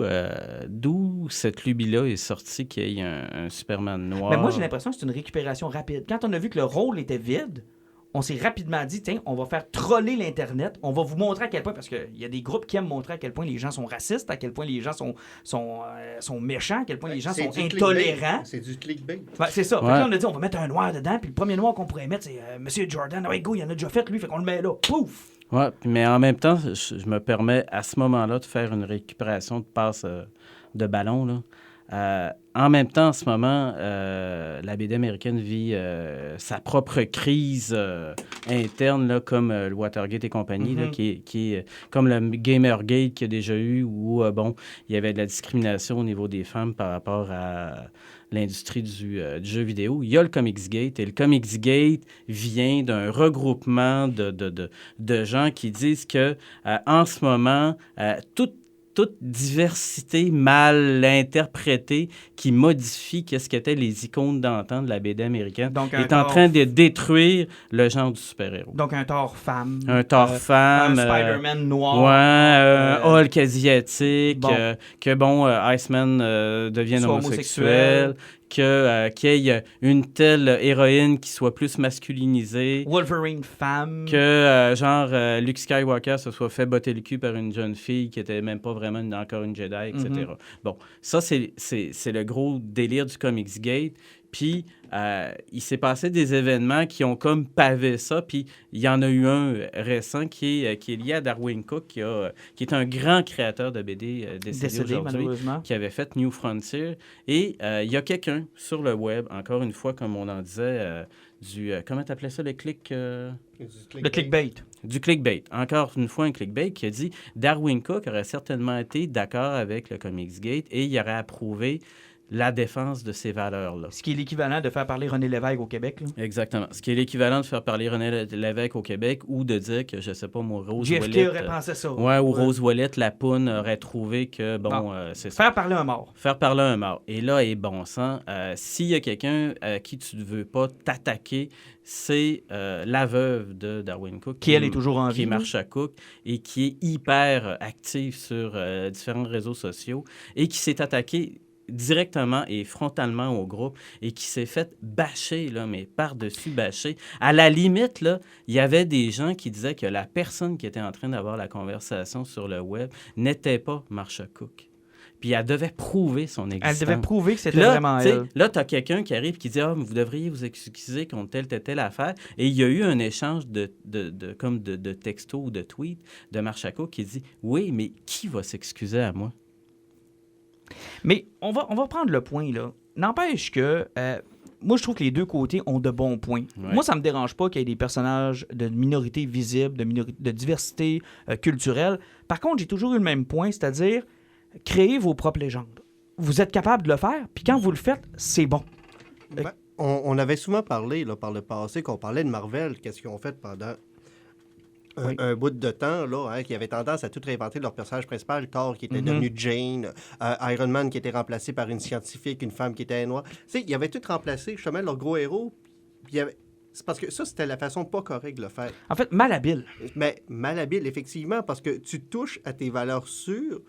cette lubie-là est sortie qu'il y ait un Superman noir? Mais moi, j'ai l'impression que c'est une récupération rapide. Quand on a vu que le rôle était vide, on s'est rapidement dit, tiens, on va faire troller l'Internet, on va vous montrer à quel point, parce qu'il y a des groupes qui aiment montrer à quel point les gens sont racistes, à quel point les gens sont méchants, à quel point les gens sont intolérants. C'est du clickbait. Ouais, c'est ça. Ouais. Fait que là, on a dit, on va mettre un noir dedans, puis le premier noir qu'on pourrait mettre, c'est Monsieur Jordan. Ouais, go, il en a déjà fait, lui, fait qu'on le met là. Pouf! Ouais, mais en même temps, je me permets à ce moment-là de faire une récupération de passe de ballon, là. En même temps, en ce moment, la BD américaine vit sa propre crise interne, là, comme le Watergate et compagnie, là, qui est comme le Gamergate qu'il y a déjà eu, où il y avait de la discrimination au niveau des femmes par rapport à l'industrie du jeu vidéo. Il y a le Comicsgate, et le Comicsgate vient d'un regroupement de gens qui disent que en ce moment, toute diversité mal interprétée qui modifie qu'est-ce qu'étaient les icônes d'antan de la BD américaine Donc, est en train de détruire le genre du super-héros. Donc, un Thor femme. Un Thor femme. Un Spider-Man noir. Ouais, Hulk asiatique. Bon. Que Iceman devienne Soit homosexuel. Qu'il y ait une telle héroïne qui soit plus masculinisée. Wolverine femme. Que, Luke Skywalker se soit fait botter le cul par une jeune fille qui était même pas vraiment encore une Jedi, etc. Bon, ça, c'est le gros délire du Comicsgate. Puis, il s'est passé des événements qui ont comme pavé ça. Puis, il y en a eu un récent qui est lié à Darwin Cook, qui est un grand créateur de BD décédé aujourd'hui, malheureusement. qui avait fait New Frontier. Et il y a quelqu'un sur le web, encore une fois, comme on en disait, comment t'appelais ça, le click... Le clickbait. Du clickbait. Encore une fois, un clickbait qui a dit Darwin Cook aurait certainement été d'accord avec le Comicsgate et il aurait approuvé la défense de ces valeurs-là. Ce qui est l'équivalent de faire parler René Lévesque au Québec. Là. Exactement. Ce qui est l'équivalent de faire parler René Lévesque au Québec ou de dire que, je sais pas, moi, Rose JFK Ouellette... aurait pensé ça. Ouais, ou Rose Ouellette, la poune, aurait trouvé que, c'est ça. Faire parler un mort. Faire parler un mort. Et là, et bon sang, s'il y a quelqu'un à qui tu ne veux pas t'attaquer, c'est la veuve de Darwin Cook. Qui, elle, est toujours en vie. Qui est Marsha Cook et qui est hyper active sur différents réseaux sociaux et qui s'est attaquée directement et frontalement au groupe et qui s'est fait bâcher, là, mais par-dessus bâcher. À la limite, là, il y avait des gens qui disaient que la personne qui était en train d'avoir la conversation sur le web n'était pas Marsha Cook. Puis elle devait prouver son existence. Elle devait prouver que c'était là, vraiment elle. Là, tu as quelqu'un qui arrive qui dit « Ah, vous devriez vous excuser contre telle affaire. » Et il y a eu un échange de textos ou de tweets de Marsha Cook qui dit « Oui, mais qui va s'excuser à moi? » Mais on va prendre le point, là. N'empêche que... moi, je trouve que les deux côtés ont de bons points. Ouais. Moi, ça me dérange pas qu'il y ait des personnages de minorités visibles, de diversité culturelle. Par contre, j'ai toujours eu le même point, c'est-à-dire créez vos propres légendes. Vous êtes capable de le faire, puis quand vous le faites, c'est bon. On avait souvent parlé là, par le passé qu'on parlait de Marvel, qu'est-ce qu'ils ont fait pendant un bout de temps, là, qui avait tendance à tout réinventer leur personnage principal, Thor qui était devenu Jane, Iron Man qui était remplacé par une scientifique, une femme qui était noire. Tu sais, ils avaient tout remplacé, justement, leur gros héros. C'est parce que ça, c'était la façon pas correcte de le faire. En fait, malhabile. Mais malhabile, effectivement, parce que tu touches à tes valeurs sûres,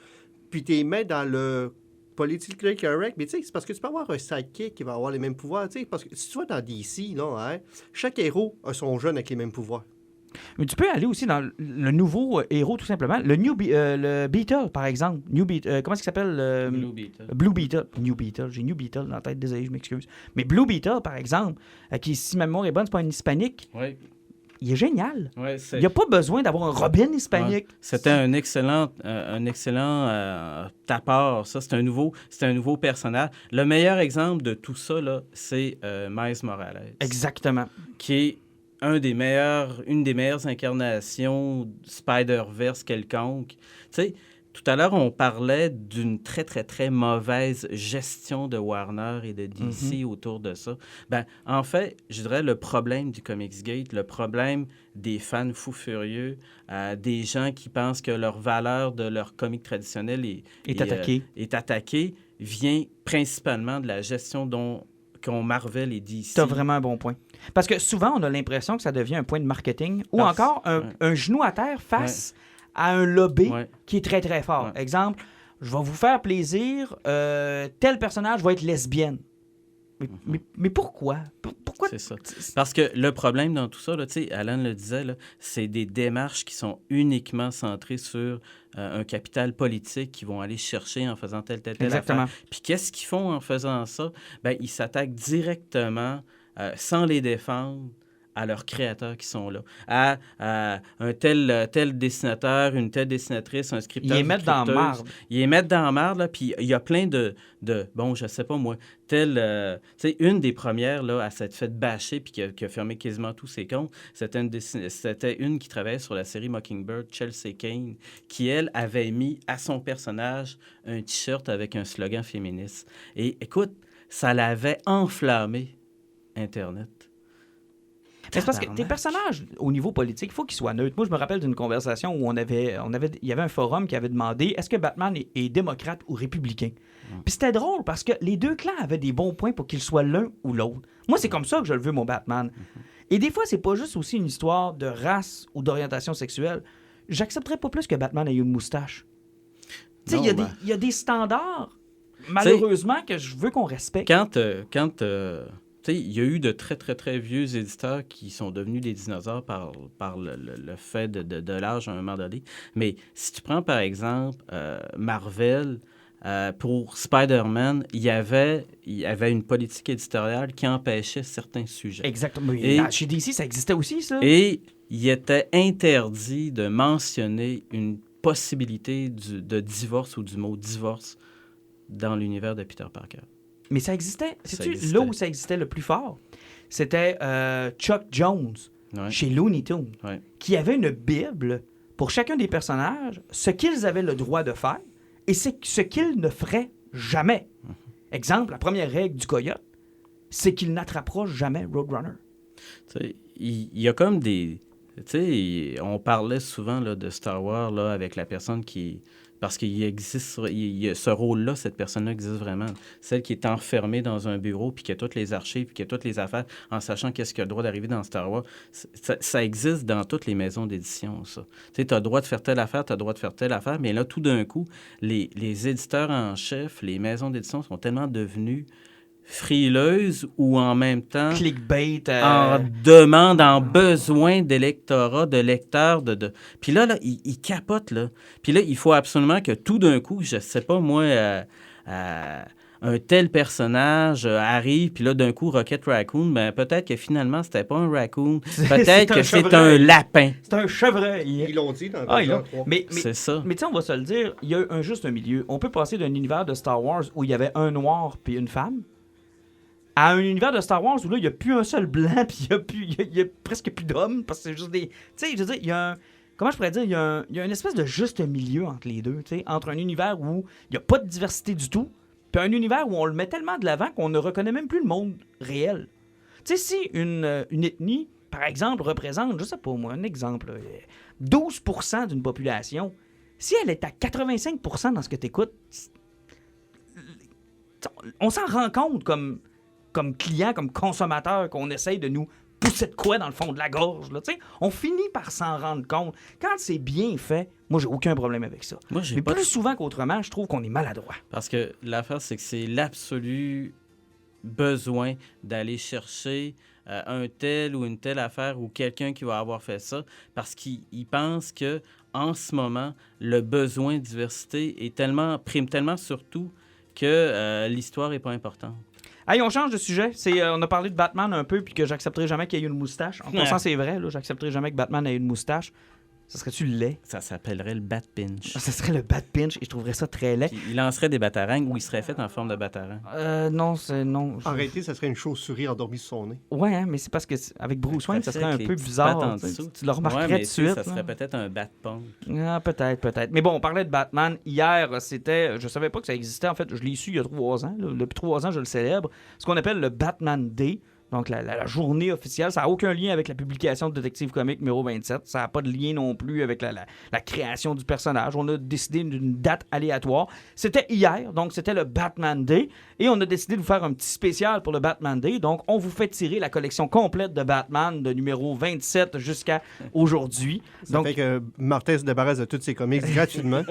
puis tu les mets dans le politically correct. Mais tu sais, c'est parce que tu peux avoir un sidekick qui va avoir les mêmes pouvoirs. Tu sais, parce que si tu vas dans DC, là, chaque héros a son jeune avec les mêmes pouvoirs. Mais tu peux aller aussi dans le nouveau héros, tout simplement. Le Beetle, par exemple. Comment est-ce qu'il s'appelle? Blue Beetle. Blue Beetle. New Beetle. J'ai New Beetle dans la tête, désolé, je m'excuse. Mais Blue Beetle, par exemple, qui, si ma mémoire est bonne, c'est pas un hispanique. Oui. Il est génial. Ouais, Il n'y a pas besoin d'avoir un Robin hispanique. Ouais. C'était un excellent tapeur. Ça, c'est un nouveau personnage. Le meilleur exemple de tout ça, là, c'est Miles Morales. Exactement. Qui est une des meilleures incarnations Spider-Verse quelconque. Tu sais, tout à l'heure, on parlait d'une très, très, très mauvaise gestion de Warner et de DC autour de ça. Ben, en fait, je dirais le problème du Comicsgate, le problème des fans fous furieux, des gens qui pensent que leur valeur de leur comic traditionnel est attaquée, vient principalement de la gestion qu'ont Marvel et DC. T'as vraiment un bon point. Parce que souvent, on a l'impression que ça devient un point de marketing ou encore un genou à terre face à un lobby qui est très, très fort. Exemple, je vais vous faire plaisir, tel personnage va être lesbienne. Mais pourquoi? Pourquoi? C'est ça. Parce que le problème dans tout ça, là, Alan le disait, là, c'est des démarches qui sont uniquement centrées sur un capital politique qu'ils vont aller chercher en faisant telle Exactement. affaire. Puis qu'est-ce qu'ils font en faisant ça? Ben, ils s'attaquent directement, sans les défendre, à leurs créateurs qui sont là, à un tel dessinateur, une telle dessinatrice, un scripteur, Ils les mettent dans la marde. Ils les mettent dans la marde, là, puis il y a plein de bon, je sais pas moi, tu sais, une des premières, là, à s'être fait bâcher puis qui a fermé quasiment tous ses comptes, c'était une qui travaillait sur la série Mockingbird, Chelsea Kane, qui, elle, avait mis à son personnage un T-shirt avec un slogan féministe. Et écoute, ça l'avait enflammé, Internet. Mais c'est parce que tes personnages, au niveau politique, il faut qu'ils soient neutres. Moi, je me rappelle d'une conversation où il y avait un forum qui avait demandé est-ce que Batman est démocrate ou républicain? Puis c'était drôle parce que les deux clans avaient des bons points pour qu'ils soient l'un ou l'autre. Moi, c'est comme ça que je le veux, mon Batman. Et des fois, c'est pas juste aussi une histoire de race ou d'orientation sexuelle. J'accepterais pas plus que Batman ait une moustache. Tu sais, il y a des standards, malheureusement, que je veux qu'on respecte. Il y a eu de très, très, très vieux éditeurs qui sont devenus des dinosaures par le fait de l'âge à un moment donné. Mais si tu prends, par exemple, Marvel, pour Spider-Man, il y avait une politique éditoriale qui empêchait certains sujets. Exactement. Chez DC, ça existait aussi, ça. Et il était interdit de mentionner une possibilité de divorce ou du mot divorce dans l'univers de Peter Parker. Mais ça existait. C'est-tu là où ça existait le plus fort? C'était Chuck Jones, chez Looney Tunes, qui avait une Bible pour chacun des personnages, ce qu'ils avaient le droit de faire et ce qu'ils ne feraient jamais. Exemple, la première règle du coyote, c'est qu'il n'attrapera jamais Roadrunner. Il y a comme des... on parlait souvent là, de Star Wars là, avec la personne qui... Parce qu'il existe, ce rôle-là, cette personne-là existe vraiment. Celle qui est enfermée dans un bureau, puis qui a toutes les archives, puis qui a toutes les affaires, en sachant qu'est-ce qu'il a le droit d'arriver dans Star Wars. Ça existe dans toutes les maisons d'édition, ça. Tu sais, tu as le droit de faire telle affaire, tu as le droit de faire telle affaire, mais là, tout d'un coup, les éditeurs en chef, les maisons d'édition sont tellement devenues frileuse ou en même temps clickbait en demande, en besoin d'électorat, de lecteurs, puis là il capote là. Puis là il faut absolument que tout d'un coup, je sais pas moi, un tel personnage arrive, puis là d'un coup Rocket Raccoon, ben peut-être que finalement c'était pas un raccoon, peut-être que c'est un lapin. C'est un chevreuil. Ils l'ont dit dans le 3. Mais c'est ça. Mais tu sais, on va se le dire, il y a juste un milieu. On peut passer d'un univers de Star Wars où il y avait un noir puis une femme, à un univers de Star Wars où là, il n'y a plus un seul blanc, puis il y a presque plus d'hommes, parce que c'est juste des... Tu sais, je veux dire, il y a un... Comment je pourrais dire? Il y a une espèce de juste milieu entre les deux, tu sais, entre un univers où il n'y a pas de diversité du tout, puis un univers où on le met tellement de l'avant qu'on ne reconnaît même plus le monde réel. Tu sais, si une ethnie, par exemple, représente, je sais pas moi, un exemple, 12% d'une population, si elle est à 85% dans ce que tu écoutes, on s'en rend compte comme client, comme consommateur, qu'on essaye de nous pousser de quoi dans le fond de la gorge. Là, on finit par s'en rendre compte. Quand c'est bien fait, moi, j'ai aucun problème avec ça. Mais plus souvent qu'autrement, je trouve qu'on est maladroit. Parce que l'affaire, c'est que c'est l'absolu besoin d'aller chercher un tel ou une telle affaire ou quelqu'un qui va avoir fait ça, parce qu'il pense que en ce moment, le besoin de diversité prime tellement surtout que l'histoire n'est pas importante. Hey, on change de sujet. On a parlé de Batman un peu, puis que j'accepterai jamais qu'il ait une moustache. En passant, c'est vrai, là, j'accepterai jamais que Batman ait une moustache. Ça serait-tu laid? Ça s'appellerait le Bat-Pinch. Ça serait le Bat-Pinch, et je trouverais ça très laid. Il lancerait des batarangs ou il serait fait en forme de batarang. Non, c'est non. Arrêtez, ça serait une chauve-souris endormie sur son nez. Ouais, hein, mais c'est parce que avec Bruce Wayne, ça serait un peu bizarre. Tu le remarquerais tout de suite. Ça serait peut-être un Bat-Punk. Ah, peut-être. Mais bon, on parlait de Batman. Hier, je savais pas que ça existait. En fait, je l'ai su il y a 3 ans. Là. Depuis 3 ans, je le célèbre. Ce qu'on appelle le Batman Day. Donc, la journée officielle, ça n'a aucun lien avec la publication de Détective Comics numéro 27. Ça n'a pas de lien non plus avec la création du personnage. On a décidé d'une date aléatoire. C'était hier, donc c'était le Batman Day. Et on a décidé de vous faire un petit spécial pour le Batman Day. Donc, on vous fait tirer la collection complète de Batman de numéro 27 jusqu'à aujourd'hui. Ça fait que Martin se débarrasse de tous ses comics gratuitement.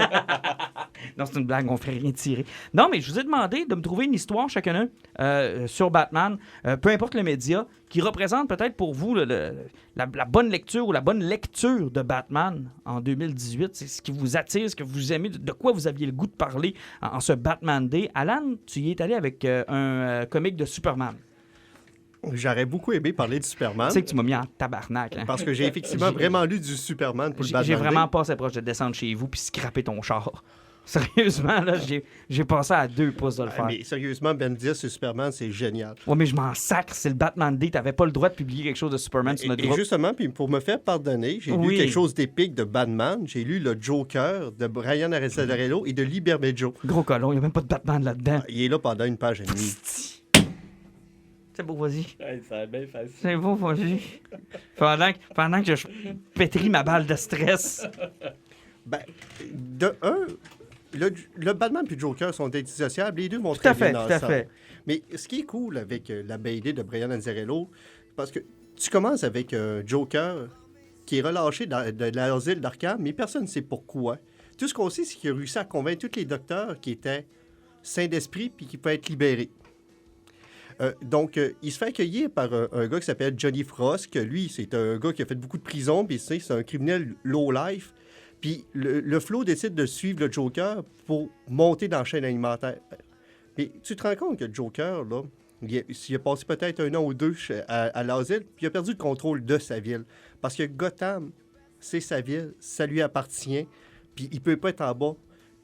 Non, c'est une blague, on ferait rien tirer. Non, mais je vous ai demandé de me trouver une histoire chacun sur Batman, peu importe le média, qui représente peut-être pour vous la bonne lecture ou la bonne lecture de Batman en 2018. C'est ce qui vous attire, ce que vous aimez, de quoi vous aviez le goût de parler en ce Batman Day. Alan, tu y es allé avec un comic de Superman. J'aurais beaucoup aimé parler de Superman. Tu sais que tu m'as mis en tabarnak. Hein? Parce que j'ai effectivement vraiment lu du Superman pour le Batman J'ai vraiment Day. pas assez proche de descendre chez vous puis scraper ton char. Sérieusement, là, j'ai passé à 2 pouces de le faire. Mais sérieusement, Ben 10 sur Superman, c'est génial. Ouais, mais je m'en sacre, c'est le Batman Day. T'avais pas le droit de publier quelque chose de Superman sur notre Et groupe. justement, puis pour me faire pardonner, j'ai lu quelque chose d'épique de Batman. J'ai lu le Joker de Brian Azzarello et de Lee Bermejo. Gros colon, il n'y a même pas de Batman là-dedans. Il est là pendant une page et demie. C'est beau, vas-y. Ça bien facile. C'est beau, vas-y. Pendant que je pétris ma balle de stress. Ben, de un, le Batman et le Joker sont indissociables. Les deux vont Tout très à fait, bien tout à ensemble. fait. Mais ce qui est cool avec la BD de Brian Azzarello, parce que tu commences avec un Joker qui est relâché de l'asile d'Arkham, mais personne ne sait pourquoi. Tout ce qu'on sait, c'est qu'il a réussi à convaincre tous les docteurs qui étaient sains d'esprit puis qui peuvent être libérés. Donc, il se fait accueillir par un gars qui s'appelle Johnny Frost, que lui, c'est un gars qui a fait beaucoup de prison, puis c'est un criminel low-life. Puis le Flo décide de suivre le Joker pour monter dans la chaîne alimentaire. Mais tu te rends compte que le Joker, là, il a passé peut-être 1 an ou 2 à l'asile, puis il a perdu le contrôle de sa ville. Parce que Gotham, c'est sa ville, ça lui appartient, puis il peut pas être en bas.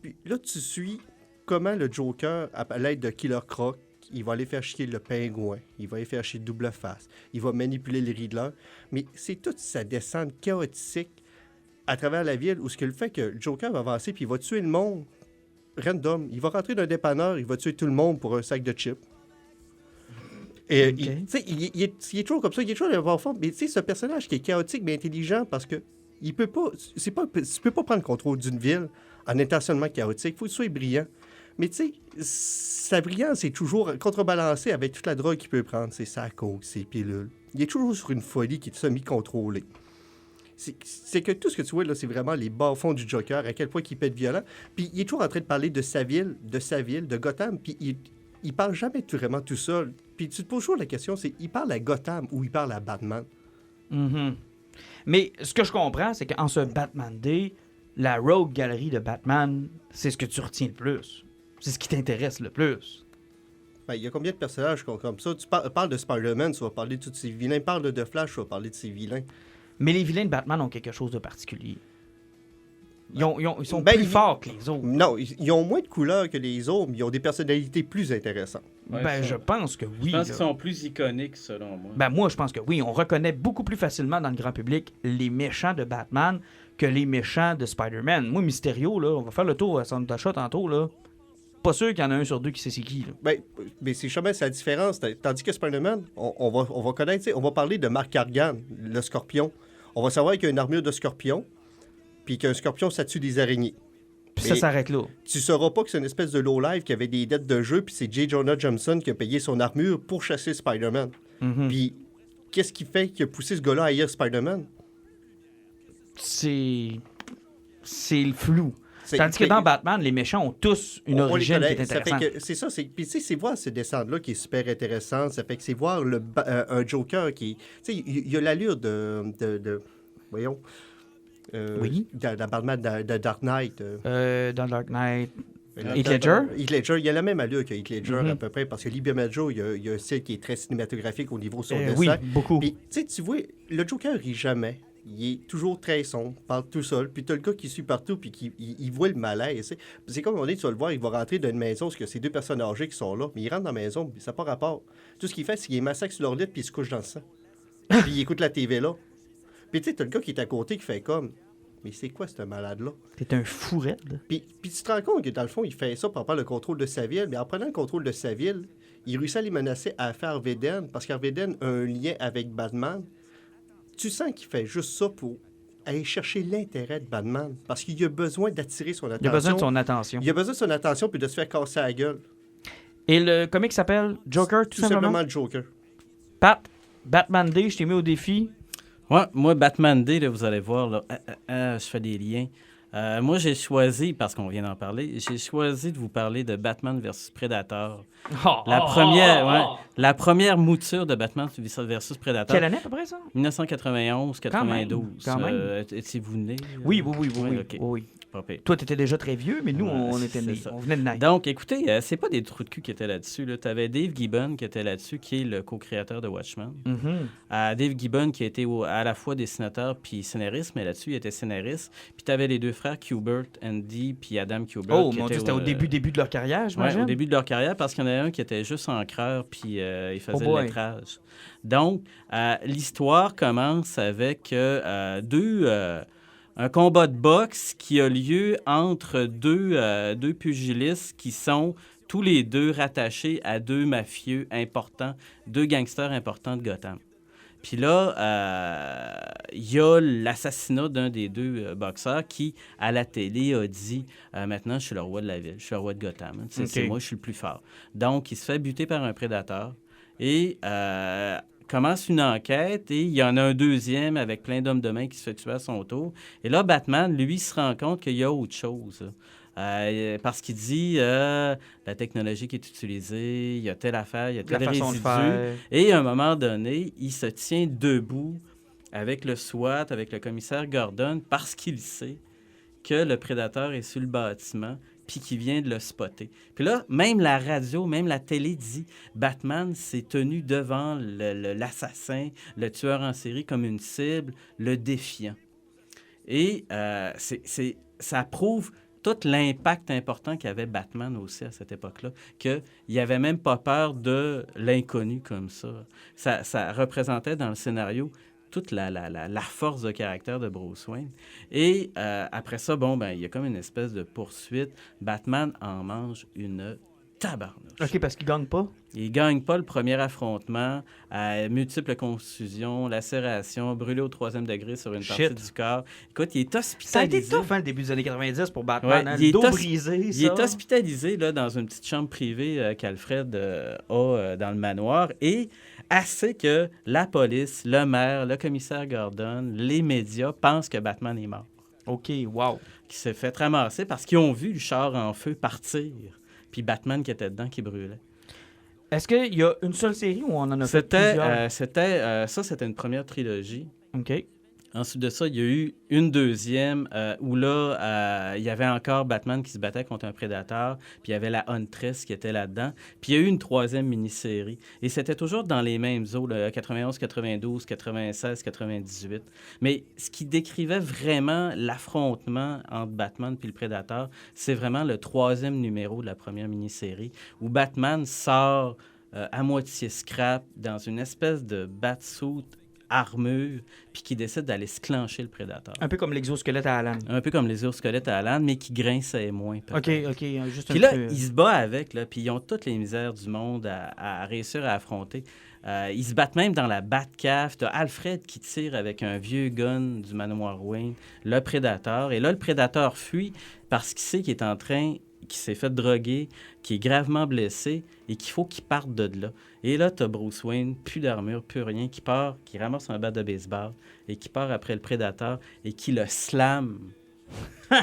Puis là, tu suis comment le Joker, à l'aide de Killer Croc, il va aller faire chier le pingouin, il va aller faire chier Double Face, il va manipuler les Riddler, mais c'est toute sa descente chaotique à travers la ville où ce que le fait que le Joker va avancer puis il va tuer le monde random. Il va rentrer dans un dépanneur, il va tuer tout le monde pour un sac de chips. Et Okay. il est toujours comme ça, il est toujours dans la forme. Mais tu sais, ce personnage qui est chaotique mais intelligent parce que il peut pas, tu peux pas prendre le contrôle d'une ville en étant seulement chaotique. Il faut que tu sois brillant. Mais tu sais, sa brillance est toujours contrebalancée avec toute la drogue qu'il peut prendre. C'est sa coke, ses pilules. Il est toujours sur une folie qui est semi-contrôlée. C'est que tout ce que tu vois, là, c'est vraiment les bas-fonds du Joker, à quel point il peut être violent. Puis il est toujours en train de parler de sa ville, de Gotham, puis il parle jamais vraiment tout seul. Puis tu te poses toujours la question, c'est il parle à Gotham ou il parle à Batman? Mhm. Mais ce que je comprends, c'est qu'en ce Batman Day, la Rogue Gallery de Batman, c'est ce que tu retiens le plus. C'est ce qui t'intéresse le plus. Ben, il y a combien de personnages comme ça? Tu parles de Spider-Man, tu vas parler de tous ses vilains. Parle de Flash, tu vas parler de ses vilains. Mais les vilains de Batman ont quelque chose de particulier. Ils sont Ben, plus forts que les autres. Non, ils ont moins de couleurs que les autres, mais ils ont des personnalités plus intéressantes. Ouais, Ben, je pense que oui. Je pense là. qu'ils sont plus iconiques, selon moi. Ben, moi, je pense que oui. On reconnaît beaucoup plus facilement dans le grand public les méchants de Batman que les méchants de Spider-Man. Moi, Mysterio, là, on va faire le tour à Centre d'achat tantôt, là. Pas sûr qu'il y en a un sur deux qui sait c'est qui, là. Ben, mais c'est jamais la différence. Tandis que Spider-Man, on va connaître, tu sais, on va parler de Mark Cargan, le scorpion. On va savoir qu'il y a une armure de scorpion, puis qu'un scorpion, ça tue des araignées. Puis Mais ça s'arrête là. tu sauras pas que c'est une espèce de low-life qui avait des dettes de jeu, puis c'est J. Jonah Jameson qui a payé son armure pour chasser Spider-Man. Mhm. Puis qu'est-ce qui fait qu'il a poussé ce gars-là à haïr Spider-Man? C'est le flou. C'est- Tandis que dans Batman, les méchants ont tous une on les origine qui connaît. est Ça fait intéressante. que c'est ça. Puis tu sais, c'est voir ce descente-là qui est super intéressant. Ça fait que c'est voir un Joker qui... Tu sais, il y a l'allure de voyons... Oui. Dans Batman de Dark Knight. Dans Dark Knight. Heath Ledger? Heath Ledger, il y a la même allure que Heath Ledger Mhm. à peu près, parce que Lee Bermejo, il y a un style qui est très cinématographique au niveau de son dessin. Oui, beaucoup. Puis, tu sais, tu vois, le Joker rit jamais. Il est toujours très sombre, parle tout seul. Puis t'as le gars qui suit partout, puis il voit le malaise. Tu sais. C'est comme on dit, tu vas le voir, il va rentrer dans une maison, parce que c'est 2 personnes âgées qui sont là, mais il rentre dans la maison, puis ça n'a pas rapport. Tout ce qu'il fait, c'est qu'il massacre sur leur lit, puis il se couche dans le sang. Puis il écoute la TV là. Puis tu sais, t'as le gars qui est à côté qui fait comme... Mais c'est quoi ce malade-là? T'es un fou raide. Puis tu te rends compte que dans le fond, il fait ça pour prendre le contrôle de sa ville, mais en prenant le contrôle de sa ville, il réussit à les menacer à faire Harvey Dent, parce qu'Harvey Dent a un lien avec Batman. Tu sens qu'il fait juste ça pour aller chercher l'intérêt de Batman, parce qu'il a besoin d'attirer son attention. Il a besoin de son attention. Il a besoin de son attention puis de se faire casser la gueule. Et le comic s'appelle Joker, tout simplement. le Joker. Pat, Batman Day, je t'ai mis au défi. Ouais, moi, Batman Day, là, vous allez voir, là, je fais des liens. Moi, j'ai choisi, parce qu'on vient d'en parler, j'ai choisi de vous parler de Batman versus Predator. La première mouture de Batman versus Predator. Quelle année à peu près ça? 1991-92. Quand même. Étiez-vous né? Oui. OK. Oui. Pas pire. Toi, t'étais déjà très vieux, mais nous, on était c'est nés. ça. On venait de naître. Donc, écoutez, c'est pas des trous de cul qui étaient là-dessus. Là. Tu avais Dave Gibbon qui était là-dessus, qui est le co-créateur de Watchmen. Dave Gibbon qui a été à la fois dessinateur puis scénariste, mais là-dessus, il était scénariste. Puis tu avais les deux frères Kubert, Andy, puis Adam Kubert. Oh, mon Dieu, c'était au début de leur carrière, j'imagine? Oui, au début de leur carrière, parce qu'il y en avait un qui était juste encreur, puis il faisait le lettrage. Donc, l'histoire commence avec un combat de boxe qui a lieu entre deux pugilistes qui sont tous les deux rattachés à deux mafieux importants, deux gangsters importants de Gotham. Puis là, il y a l'assassinat d'un des deux boxeurs qui, à la télé, a dit maintenant, je suis le roi de la ville, je suis le roi de Gotham. C'est moi, je suis le plus fort. Donc, il se fait buter par un prédateur et commence une enquête et il y en a un deuxième avec plein d'hommes de main qui se fait tuer à son tour. Et là, Batman, lui, se rend compte qu'il y a autre chose. Parce qu'il dit la technologie qui est utilisée, il y a telle affaire, il y a tel résidu. Et à un moment donné, il se tient debout avec le SWAT, avec le commissaire Gordon, parce qu'il sait que le prédateur est sur le bâtiment puis qu'il vient de le spotter. Puis là, même la radio, même la télé dit Batman s'est tenu devant l'assassin, le tueur en série comme une cible, le défiant. Et ça prouve tout l'impact important qu'avait Batman aussi à cette époque-là, qu'il n'avait même pas peur de l'inconnu comme ça. Ça représentait dans le scénario toute la force de caractère de Bruce Wayne. Et après ça, il y a comme une espèce de poursuite. Batman en mange une tabarnouche. OK, parce qu'il gagne pas? Il gagne pas le premier affrontement. Multiples contusions, lacérations, brûlé au 3e degré sur une partie du corps. Écoute, il est hospitalisé. Ça a été tough, le début des années 90 pour Batman. Le dos brisé, Il est hospitalisé là, dans une petite chambre privée qu'Alfred a dans le manoir. Et assez que la police, le maire, le commissaire Gordon, les médias pensent que Batman est mort. OK, wow. Qui s'est fait ramasser parce qu'ils ont vu le char en feu partir. Puis Batman qui était dedans, qui brûlait. Est-ce qu'il y a une seule série ou on en a fait plusieurs? C'était une première trilogie. OK. Ensuite de ça, il y a eu une deuxième où là, il y avait encore Batman qui se battait contre un prédateur, puis il y avait la Huntress qui était là-dedans. Puis il y a eu une troisième mini-série. Et c'était toujours dans les mêmes eaux, 91, 92, 96, 98. Mais ce qui décrivait vraiment l'affrontement entre Batman et le prédateur, c'est vraiment le troisième numéro de la première mini-série, où Batman sort à moitié scrap dans une espèce de batsuit armure, puis qui décide d'aller se clencher le prédateur. Un peu comme l'exosquelette à Alan. Un peu comme l'exosquelette à Alan, mais qui grinçait moins. OK, juste puis là, il se bat avec, là, puis ils ont toutes les misères du monde à réussir à affronter. Ils se battent même dans la Batcave. T'as Alfred qui tire avec un vieux gun du manoir Wayne, le prédateur. Et là, le prédateur fuit parce qu'il sait qu'il est en train... qui s'est fait droguer, qui est gravement blessé et qu'il faut qu'il parte de là. Et là, tu as Bruce Wayne, plus d'armure, plus rien, qui part, qui ramasse un bat de baseball et qui part après le prédateur et qui le slam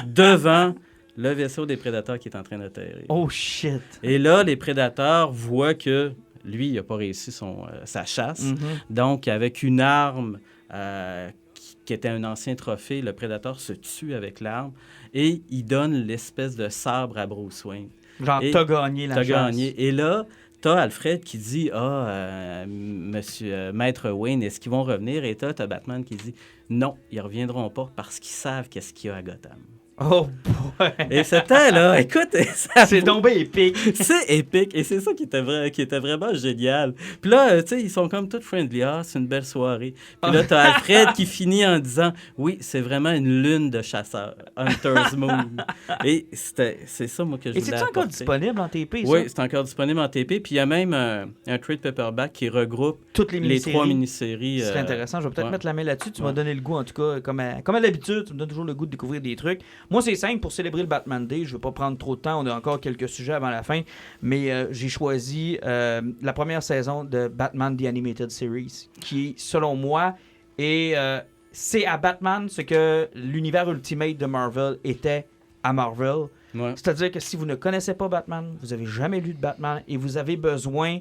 devant le vaisseau des prédateurs qui est en train d'atterrir. Oh shit! Et là, les prédateurs voient que lui, il n'a pas réussi sa chasse. Mm-hmm. Donc, avec une arme qui était un ancien trophée, le prédateur se tue avec l'arme et il donne l'espèce de sabre à Bruce Wayne. Genre, t'as gagné la chasse. Gagné. Et là, t'as Alfred qui dit Monsieur Maître Wayne, est-ce qu'ils vont revenir? Et t'as Batman qui dit non, ils reviendront pas parce qu'ils savent qu'est-ce qu'il y a à Gotham. Oh boy! Et c'était là, écoute, c'est tombé épique. C'est épique et c'est ça qui était vraiment génial. Puis là, tu sais, ils sont comme tout friendly. Ah, c'est une belle soirée. Puis là, t'as Alfred qui finit en disant oui, c'est vraiment une lune de chasseurs, Hunter's Moon. Et c'est ça, moi, que je voulais apporter. Et c'est encore disponible en TP, ça? Oui, c'est encore disponible en TP. Puis il y a même un trade paperback qui regroupe toutes les 3 mini-séries. C'est intéressant. Je vais peut-être mettre la main là-dessus. Tu m'as donné le goût, en tout cas, comme à l'habitude, tu me donnes toujours le goût de découvrir des trucs. Moi, c'est simple, pour célébrer le Batman Day, je ne veux pas prendre trop de temps, on a encore quelques sujets avant la fin, mais j'ai choisi la première saison de Batman The Animated Series, qui, selon moi, est c'est à Batman ce que l'univers Ultimate de Marvel était à Marvel. Ouais. C'est-à-dire que si vous ne connaissez pas Batman, vous avez jamais lu de Batman et vous avez besoin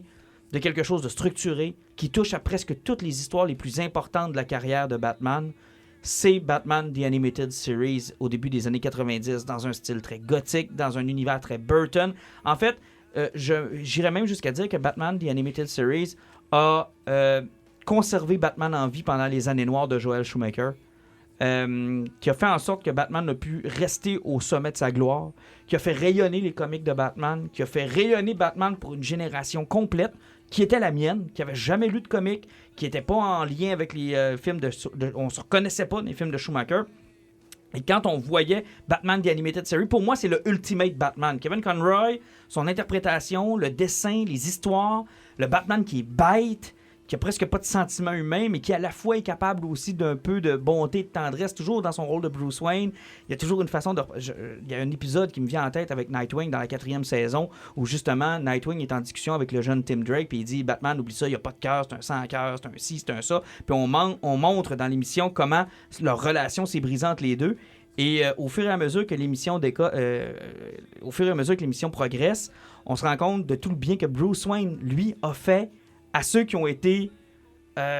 de quelque chose de structuré qui touche à presque toutes les histoires les plus importantes de la carrière de Batman, c'est Batman The Animated Series au début des années 90 dans un style très gothique, dans un univers très Burton. En fait, j'irais même jusqu'à dire que Batman The Animated Series a conservé Batman en vie pendant les années noires de Joel Schumacher. Qui a fait en sorte que Batman a pu rester au sommet de sa gloire, qui a fait rayonner les comics de Batman, qui a fait rayonner Batman pour une génération complète, qui était la mienne, qui n'avait jamais lu de comics, qui n'était pas en lien avec les films on ne se reconnaissait pas dans les films de Schumacher. Et quand on voyait Batman The Animated Series, pour moi, c'est le Ultimate Batman. Kevin Conroy, son interprétation, le dessin, les histoires, le Batman qui est bête, qui a presque pas de sentiments humains, mais qui à la fois est capable aussi d'un peu de bonté, de tendresse, toujours dans son rôle de Bruce Wayne. Il y a toujours une façon de... Il y a un épisode qui me vient en tête avec Nightwing dans la 4e saison, où justement, Nightwing est en discussion avec le jeune Tim Drake, puis il dit « Batman, oublie ça, il n'y a pas de cœur, c'est un sans cœur, c'est un ci, c'est un ça. » Puis on montre dans l'émission comment leur relation s'est brisée entre les deux. Et au fur et à mesure que l'émission progresse, on se rend compte de tout le bien que Bruce Wayne, lui, a fait à ceux qui ont été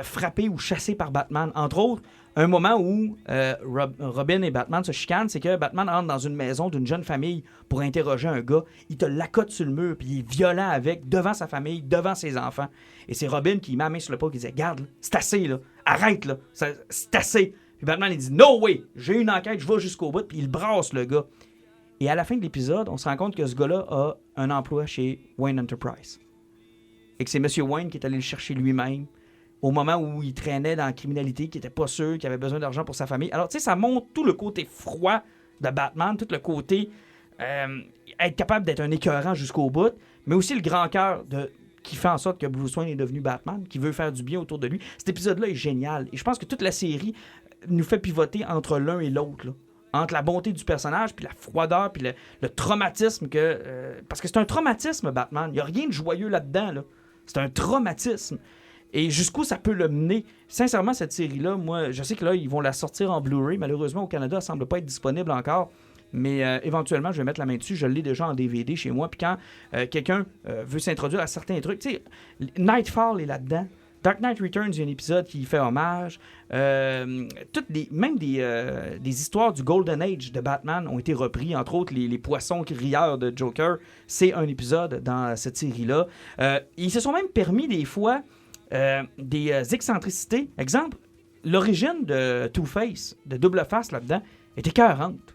frappés ou chassés par Batman. Entre autres, un moment où Robin et Batman se chicanent, c'est que Batman rentre dans une maison d'une jeune famille pour interroger un gars. Il te l'accote sur le mur, puis il est violent avec, devant sa famille, devant ses enfants. Et c'est Robin qui met la main sur le pas et qui dit « Garde, là, c'est assez, là. Arrête, là. C'est assez. » Puis Batman, il dit « No way! J'ai une enquête, je vais jusqu'au bout. » Puis il brasse le gars. Et à la fin de l'épisode, on se rend compte que ce gars-là a un emploi chez Wayne Enterprise. Et que c'est M. Wayne qui est allé le chercher lui-même au moment où il traînait dans la criminalité, qui n'était pas sûr, qui avait besoin d'argent pour sa famille. Alors, tu sais, ça montre tout le côté froid de Batman, tout le côté être capable d'être un écœurant jusqu'au bout, mais aussi le grand cœur qui fait en sorte que Bruce Wayne est devenu Batman, qui veut faire du bien autour de lui. Cet épisode-là est génial. Et je pense que toute la série nous fait pivoter entre l'un et l'autre, là. Entre la bonté du personnage, puis la froideur, puis le traumatisme que... parce que c'est un traumatisme, Batman. Il n'y a rien de joyeux là-dedans, là. C'est un traumatisme. Et jusqu'où ça peut le mener? Sincèrement, cette série-là, moi, je sais que là, ils vont la sortir en Blu-ray. Malheureusement, au Canada, elle ne semble pas être disponible encore. Mais éventuellement, je vais mettre la main dessus. Je l'ai déjà en DVD chez moi. Puis quand quelqu'un veut s'introduire à certains trucs, tu sais, Nightfall est là-dedans. Dark Knight Returns, il y a un épisode qui y fait hommage. Même des histoires du Golden Age de Batman ont été repris. Entre autres, les poissons rieurs de Joker. C'est un épisode dans cette série-là. Ils se sont même permis des fois des excentricités. Exemple, l'origine de Two-Face, de Double Face là-dedans, est écœurante.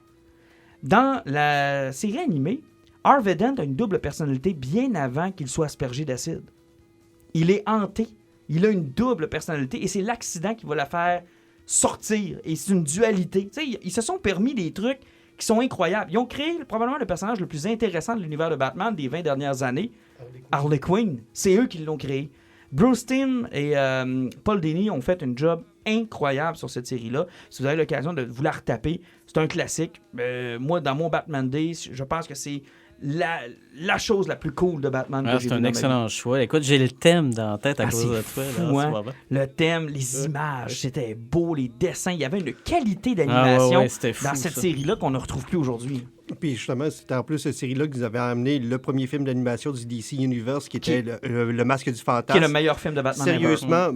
Dans la série animée, Harvey Dent a une double personnalité bien avant qu'il soit aspergé d'acide. Il est hanté. Il a une double personnalité et c'est l'accident qui va la faire sortir. Et c'est une dualité. Tu sais, ils se sont permis des trucs qui sont incroyables. Ils ont créé probablement le personnage le plus intéressant de l'univers de Batman des 20 dernières années. Harley Quinn. C'est eux qui l'ont créé. Bruce Timm et Paul Dini ont fait un job incroyable sur cette série-là. Si vous avez l'occasion de vous la retaper, c'est un classique. Moi, dans mon Batman Day, je pense que c'est la chose la plus cool de Batman que j'ai C'est vu un excellent choix. Écoute, j'ai le thème dans la tête à cause de toi. Fou, là, le thème, les images, c'était beau, les dessins. Il y avait une qualité d'animation dans cette série-là qu'on ne retrouve plus aujourd'hui. Puis justement, c'était en plus cette série-là que vous avez amené le premier film d'animation du DC Universe qui était le Masque du Fantasme. Qui est le meilleur film de Batman. Sérieusement,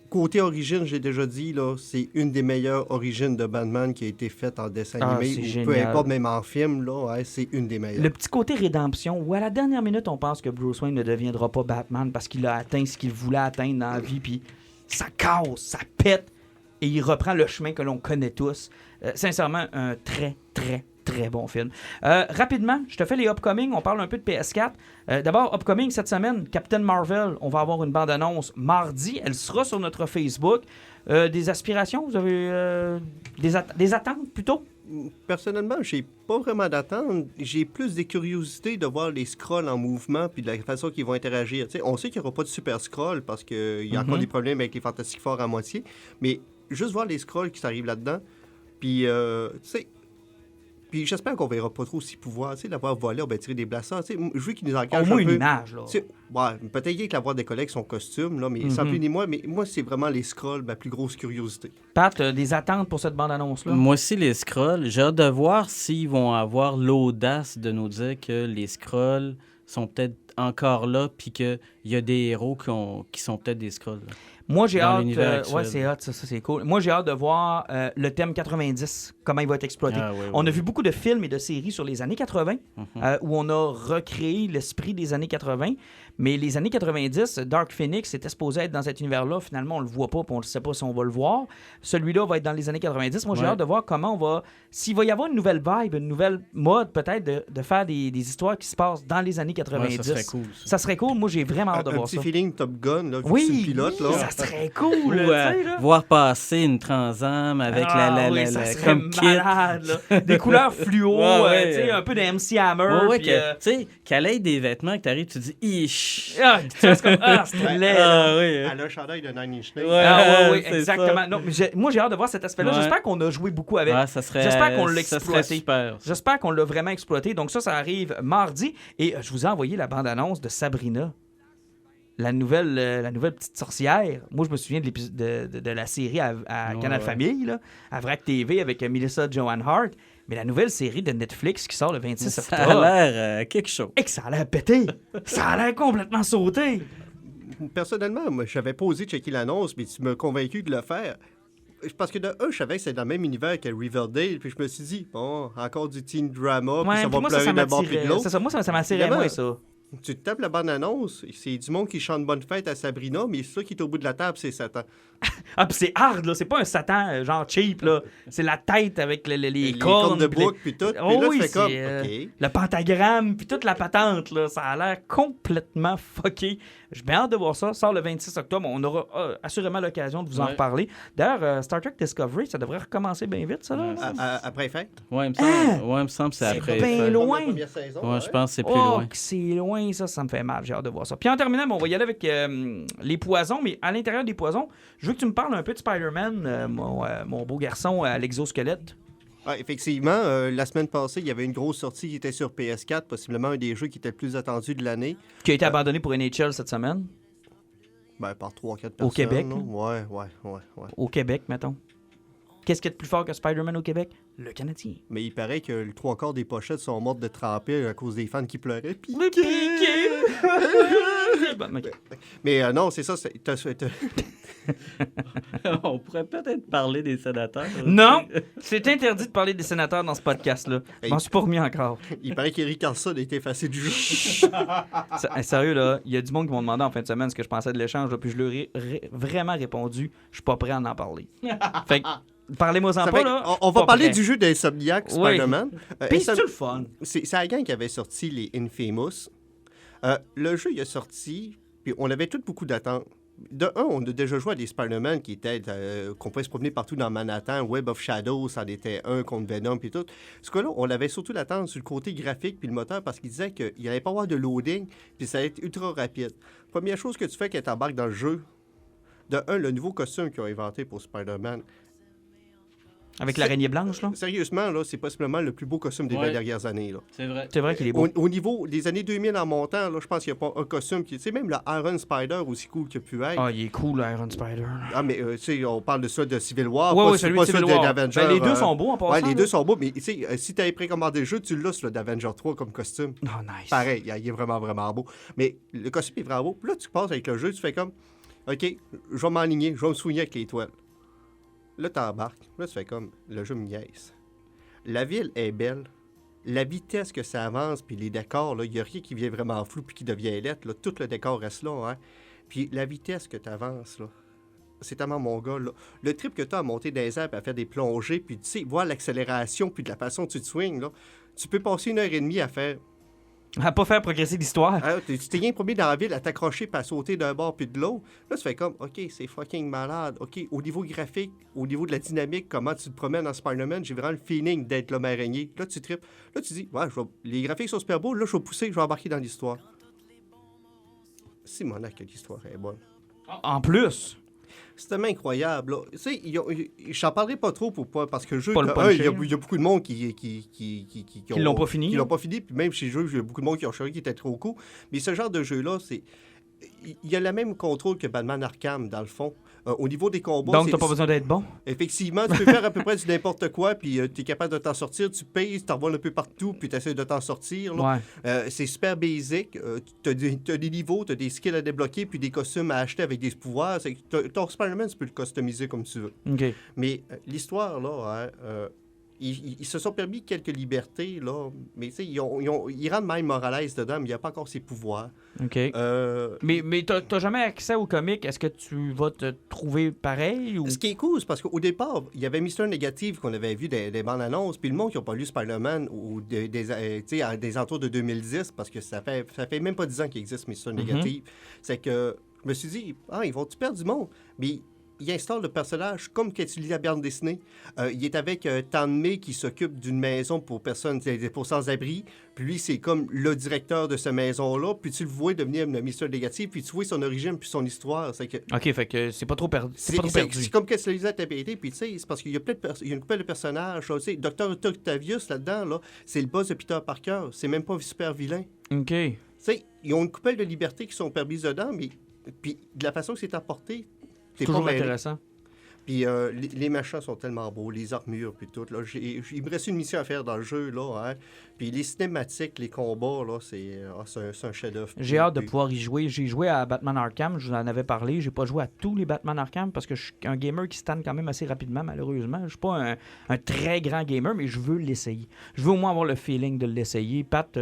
côté origine, j'ai déjà dit, là, c'est une des meilleures origines de Batman qui a été faite en dessin animé. Ou peu importe, même en film, là, c'est une des meilleures. Le petit côté rédemption, où à la dernière minute, on pense que Bruce Wayne ne deviendra pas Batman parce qu'il a atteint ce qu'il voulait atteindre dans la vie, puis ça casse, ça pète, et il reprend le chemin que l'on connaît tous. Sincèrement, un très, très, très bon film. Rapidement, je te fais les upcoming. On parle un peu de PS4. D'abord, upcoming cette semaine, Captain Marvel. On va avoir une bande-annonce mardi. Elle sera sur notre Facebook. Des aspirations? Vous avez des attentes plutôt? Personnellement, j'ai pas vraiment d'attente. J'ai plus des curiosités de voir les scrolls en mouvement puis de la façon qu'ils vont interagir. T'sais, on sait qu'il n'y aura pas de super scroll parce qu'il y a encore des problèmes avec les Fantastic Four à moitié. Mais juste voir les scrolls qui s'arrivent là-dedans. Puis, tu sais, Puis j'espère qu'on verra pas trop ses pouvoirs. Tu sais, l'avoir volé, on va tirer des blasters. Tu sais, je veux qu'il nous engage Au moins un une peu. image, là. Tu sais, ouais, peut-être qu'il l'avoir décollé avec son costume, là, mais sans plus ni moins. Mais moi, c'est vraiment les Skrulls, ma plus grosse curiosité. Pat, des attentes pour cette bande-annonce-là? Moi aussi, les Skrulls, j'ai hâte de voir s'ils vont avoir l'audace de nous dire que les Skrulls sont peut-être encore là, puis qu'il y a des héros qui sont peut-être des Skrulls. Moi, j'ai dans hâte. l'univers actuel. Ouais, c'est hot, ça c'est cool. Moi, j'ai hâte de voir le thème 90, comment il va être exploité. Ah, oui, On a oui. vu beaucoup de films et de séries sur les années 80 où on a recréé l'esprit des années 80. Mais les années 90, Dark Phoenix était supposé être dans cet univers-là. Finalement, on le voit pas, puis on ne sait pas si on va le voir. Celui-là va être dans les années 90. Moi, j'ai Ouais. hâte de voir comment on va... S'il va y avoir une nouvelle vibe, une nouvelle mode, peut-être, de faire des histoires qui se passent dans les années 90. Ouais, ça serait cool. Ça serait cool. Moi, j'ai vraiment hâte de Un voir petit ça. feeling Top Gun, là, vu que Oui, c'est une pilote. oui, Là. ça serait cool. Ou tu sais, là. voir passer une Transam avec oui, ça serait comme kit. malade, là. Des couleurs fluo, Ouais, ouais. tu sais, un peu de MC Hammer. Ouais, ouais, puis, tu sais, qu'elle ait des vêtements que t'arrives, tu dis, ish. tu vois, c'est comme, c'est laid. là. Ah, oui. Elle a un chandail de Nine Inch Nails. Ah, oui, c'est exactement. ça. Non, mais moi, j'ai hâte de voir cet aspect-là. Ouais. J'espère qu'on a joué beaucoup avec. Ouais, ça serait, J'espère qu'on l'a ça serait exploité. super. ça. J'espère qu'on l'a vraiment exploité. Donc ça arrive mardi. Et je vous ai envoyé la bande-annonce de Sabrina. La nouvelle petite sorcière. Moi, je me souviens de la série à Ouais, Canal ouais. Famille, là, à VRAC TV avec Melissa Joan Hart. Mais la nouvelle série de Netflix qui sort le 26 Ça octobre. a l'air quelque chose. Et que ça a l'air pété. Ça a l'air complètement sauté. Personnellement, moi, j'avais pas osé checker l'annonce, mais tu m'as convaincu de le faire. Parce que de un, je savais que c'était dans le même univers que Riverdale, puis je me suis dit, bon, encore du teen drama, puis ça va moi, pleurer d'un bord puis de m'attirait. l'autre. C'est ça, moi, ça m'attirait Évidemment. moins, ça. Tu te tapes la bande-annonce, c'est du monde qui chante bonne fête à Sabrina, mais ça qui est au bout de la table, c'est Satan. Ah, puis c'est hard, là. C'est pas un Satan genre cheap, là. C'est la tête avec les cornes. de puis les- bouc, puis tout. Puis Oh là, oui, tu fais comme, c'est, OK. le pentagramme, puis toute la patente, là. Ça a l'air complètement fucké. J'ai bien hâte de voir ça. Ça sort le 26 octobre. On aura assurément l'occasion de vous en Ouais. reparler. D'ailleurs, Star Trek Discovery, ça devrait recommencer bien vite, ça, là. Ouais, Après fête. Ouais, il me semble que c'est C'est après. bien fait. loin. La première saison, Ouais, je pense que c'est plus Oh, loin. que c'est loin, ça me fait mal. J'ai hâte de voir ça. Puis en terminant, on va y aller avec les poisons, mais à l'intérieur des poisons, je veux que tu me parles un peu de Spider-Man, mon beau garçon à l'exosquelette. Ah, effectivement, la semaine passée, il y avait une grosse sortie qui était sur PS4, possiblement un des jeux qui était le plus attendu de l'année. Qui a été abandonné pour NHL cette semaine, Ben, par 3-4 personnes. Au Québec, là. là? Ouais. au Québec, mettons. Qu'est-ce qu'il y a de plus fort que Spider-Man au Québec? Le Canadien. Mais il paraît que le 3/4 des pochettes sont mortes de tremper à cause des fans qui pleuraient. Puis... Bon, ok. Mais non, c'est ça. On pourrait peut-être parler des sénateurs. Non, c'est interdit de parler des sénateurs dans ce podcast-là. Je m'en suis pas remis encore. Il paraît qu'Eric Carlson a été effacé du jeu. Sérieux, là, il y a du monde qui m'ont demandé en fin de semaine ce que je pensais de l'échange, là, puis je leur ai vraiment répondu, je suis pas prêt à en parler. Fait que, parlez-moi-en Ça pas, fait- là. on va Pas parler prêt. du jeu d'Insomniac, Oui. Spider-Man. Puis Insom- c'est le fun. c'est la gang qui avait sorti les Infamous. Le jeu, il a sorti, puis on avait toutes beaucoup d'attentes. De un, on a déjà joué à des Spider-Man qui étaient qu'on pouvait se promener partout dans Manhattan. Web of Shadows, c'en était un contre Venom, puis tout. Ce cas-là, on avait surtout l'attente sur le côté graphique puis le moteur parce qu'il disait qu'il n'allait pas avoir de loading, puis ça allait être ultra rapide. Première chose que tu fais quand tu embarques dans le jeu, de un, le nouveau costume qu'ils ont inventé pour Spider-Man. Avec l'araignée blanche, là. Sérieusement, là, c'est possiblement le plus beau costume des 20 Ouais. dernières années. Là. C'est vrai. C'est vrai qu'il est beau. Au niveau des années 2000 en montant, là, je pense qu'il n'y a pas un costume qui... Tu sais, même le Iron Spider, aussi cool qu'il a pu être. Ah, il est cool, Iron Spider. Ah, mais tu sais, on parle de ça de Civil War, Ouais, pas, ouais, celui pas de Civil celui War. d'Avenger. Ben, les deux sont beaux en passant. Ouais, les là. deux sont beaux, mais tu sais, si tu avais précommandé le jeu, tu l'as sur le d'Avenger 3 comme costume. Oh, nice. Pareil, il est vraiment, vraiment beau. Mais le costume est vraiment beau. Puis là, tu passes avec le jeu, tu fais comme, OK, je vais m'aligner, je vais me soigner avec les toiles. Là, tu embarques. Là, tu fais comme, le jeu me niaise. La ville est belle. La vitesse que ça avance, puis les décors, il n'y a rien qui vient vraiment flou puis qui devient lettre. Là. Tout le décor reste là. Hein. Puis la vitesse que tu avances, là, c'est tellement mon gars. Là. Le trip que tu as à monter des airs, à faire des plongées, puis tu sais, voir l'accélération, puis de la façon dont tu te swings, là, tu peux passer 1h30 à faire. À pas faire progresser l'histoire. Ah, tu t'es rien promis dans la ville à t'accrocher puis à sauter d'un bord puis de l'autre. Là, tu fais comme, OK, c'est fucking malade. OK, au niveau graphique, au niveau de la dynamique, comment tu te promènes dans Spider-Man, j'ai vraiment le feeling d'être l'homme araignée. Là, tu tripes. Là, tu dis, ouais, les graphiques sont super beaux. Là, je vais pousser, je vais embarquer dans l'histoire. Simonac, que l'histoire est bonne. En plus. c'est tellement incroyable. Là. Tu sais, j'en parlerai pas trop parce que le jeu, Pas le il puncher, y a beaucoup de monde qui l'ont pas fini. Qui l'ont pas fini, puis même chez le jeu, il y a beaucoup de monde qui ont chargé qui était trop cool. Mais ce genre de jeu-là, il y a le même contrôle que Batman Arkham, dans le fond. Au niveau des combats... Donc, t'as pas besoin d'être bon? Effectivement, tu peux faire à peu près du n'importe quoi, puis tu es capable de t'en sortir. Tu payes, tu t'envoies un peu partout, puis tu essaies de t'en sortir. Là. Ouais. C'est super basic. Tu as des niveaux, tu as des skills à débloquer, puis des costumes à acheter avec des pouvoirs. Ton Spider-Man, tu peux le customiser comme tu veux. OK. Mais l'histoire, là... Ils se sont permis quelques libertés, là, mais tu sais, ils rendent Miles Morales dedans, mais il n'y a pas encore ses pouvoirs. OK. Mais t'as jamais accès au comic. Est-ce que tu vas te trouver pareil? Ou... Ce qui est cool, c'est parce qu'au départ, il y avait Mr. Négative qu'on avait vu des bandes annonces, puis le monde qui n'a pas lu Spider-Man ou des entours de 2010, parce que ça fait même pas 10 ans qu'il existe Mr. Négative, c'est que je me suis dit, ils vont-tu perdre du monde? Mais il installe le personnage comme quand tu lis la bande dessinée. Il est avec Tan-Mei qui s'occupe d'une maison pour personnes pour sans-abri. Puis lui, c'est comme le directeur de cette maison-là. Puis tu le vois devenir le Mr. Négatif. Puis tu vois son origine puis son histoire. C'est que, OK, fait que c'est pas trop perdu. C'est comme quand tu lisais la TPT. Puis tu sais, c'est parce qu'il y a il y a une couple de personnages. Tu sais, Dr. Octavius, là-dedans, là, c'est le boss de Peter Parker. C'est même pas super vilain. OK. Tu sais, ils ont une couple de libertés qui sont permises dedans, mais puis de la façon que c'est apporté, c'est toujours intéressant. Puis les machins sont tellement beaux, les armures, puis tout. Là, il me reste une mission à faire dans le jeu, là. Hein. Puis les cinématiques, les combats, là, c'est un chef-d'œuvre. J'ai hâte de pouvoir y jouer. J'ai joué à Batman Arkham, je vous en avais parlé. J'ai pas joué à tous les Batman Arkham parce que je suis un gamer qui stanne quand même assez rapidement, malheureusement. Je suis pas un très grand gamer, mais je veux l'essayer. Je veux au moins avoir le feeling de l'essayer. Pat,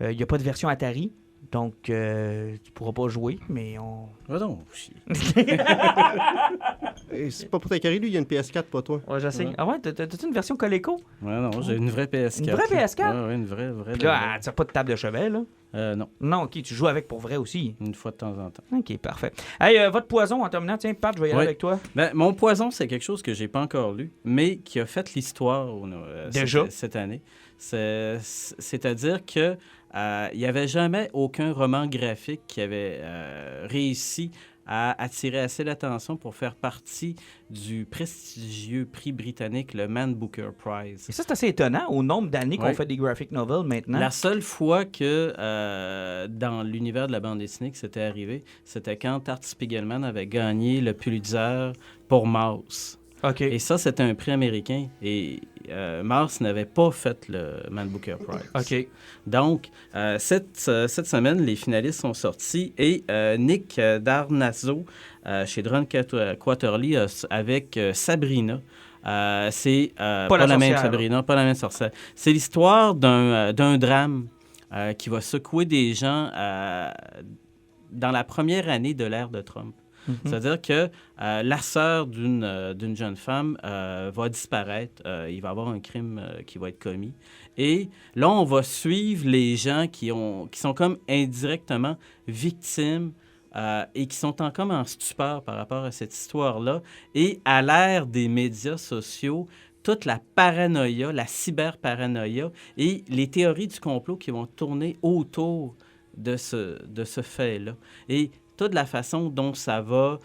il n'y a pas de version Atari. Donc, tu pourras pas jouer, mais on... Ah non, c'est pas pour ta carré, lui, il y a une PS4, pas toi. Ouais, j'essaie. Ouais. Ah ouais, t'as-tu une version Coleco? Ouais, non, j'ai une vraie PS4. Une vraie PS4? Ouais, une vraie. Là, tu n'as pas de table de chevet, là? Non. Non, OK, tu joues avec pour vrai aussi. Une fois de temps en temps. OK, parfait. Hey, votre poison, en terminant, tiens, Pat, je vais y aller avec toi. Ben, mon poison, c'est quelque chose que j'ai pas encore lu, mais qui a fait l'histoire déjà cette année. C'est-à-dire que il n'y avait jamais aucun roman graphique qui avait réussi à attirer assez l'attention pour faire partie du prestigieux prix britannique, le Man Booker Prize. Et ça, c'est assez étonnant au nombre d'années qu'on fait des graphic novels maintenant. La seule fois que dans l'univers de la bande dessinée que c'était arrivé, c'était quand Art Spiegelman avait gagné le Pulitzer pour Mouse. Okay. Et ça, c'était un prix américain. Et Mars n'avait pas fait le Man Booker Prize. OK. Donc, cette semaine, les finalistes sont sortis et Nick Darnazzo, chez Drone Quarterly, avec Sabrina. C'est pas la même Sabrina, pas la même sorcière. C'est l'histoire d'un drame qui va secouer des gens dans la première année de l'ère de Trump. Mm-hmm. C'est-à-dire que la sœur d'une jeune femme va disparaître. Il va y avoir un crime qui va être commis. Et là, on va suivre les gens qui sont comme indirectement victimes et qui sont comme en stupeur par rapport à cette histoire-là. Et à l'ère des médias sociaux, toute la paranoïa, la cyberparanoïa et les théories du complot qui vont tourner autour de ce fait-là. Et toute la façon dont ça va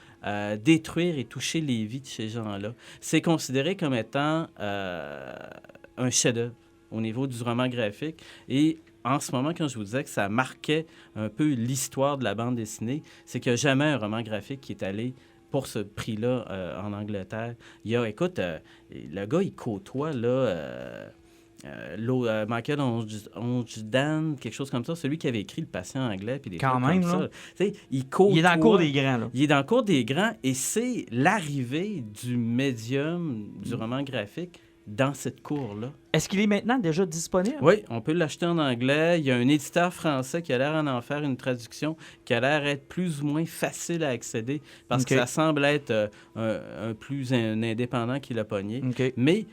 détruire et toucher les vies de ces gens-là. C'est considéré comme étant un chef-d'œuvre au niveau du roman graphique. Et en ce moment, quand je vous disais que ça marquait un peu l'histoire de la bande dessinée, c'est qu'il n'y a jamais un roman graphique qui est allé pour ce prix-là en Angleterre. Écoute, le gars, il côtoie, là... Michael Ongedan, quelque chose comme ça, celui qui avait écrit Le patient anglais puis des quand trucs même, comme là. Ça. Il est dans le cours des grands, là. Il est dans le cours des grands et c'est l'arrivée du médium du roman graphique dans cette cour-là. Est-ce qu'il est maintenant déjà disponible? Oui, on peut l'acheter en anglais. Il y a un éditeur français qui a l'air d'en faire une traduction qui a l'air d'être plus ou moins facile à accéder parce que ça semble être un indépendant qui l'a pogné. Okay. Mais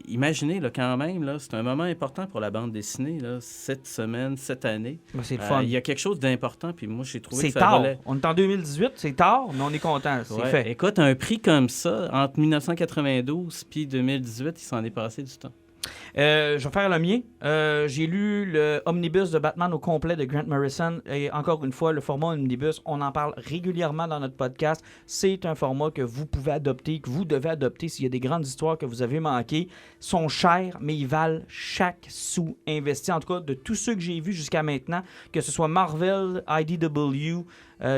imaginez, là, quand même, là, c'est un moment important pour la bande dessinée, là, cette semaine, cette année. Ben, c'est le fun. Il y a quelque chose d'important, puis moi, j'ai trouvé que ça tard. valait... On est en 2018, c'est tard, mais on est content, c'est fait. Écoute, un prix comme ça, entre 1992 puis 2018, il s'en est passé du temps. Je vais faire le mien. J'ai lu le omnibus de Batman au complet de Grant Morrison. Et encore une fois, le format omnibus, on en parle régulièrement dans notre podcast. C'est un format que vous pouvez adopter, que vous devez adopter s'il y a des grandes histoires que vous avez manquées. Ils sont chers, mais ils valent chaque sou investi. En tout cas, de tous ceux que j'ai vus jusqu'à maintenant, que ce soit Marvel, IDW,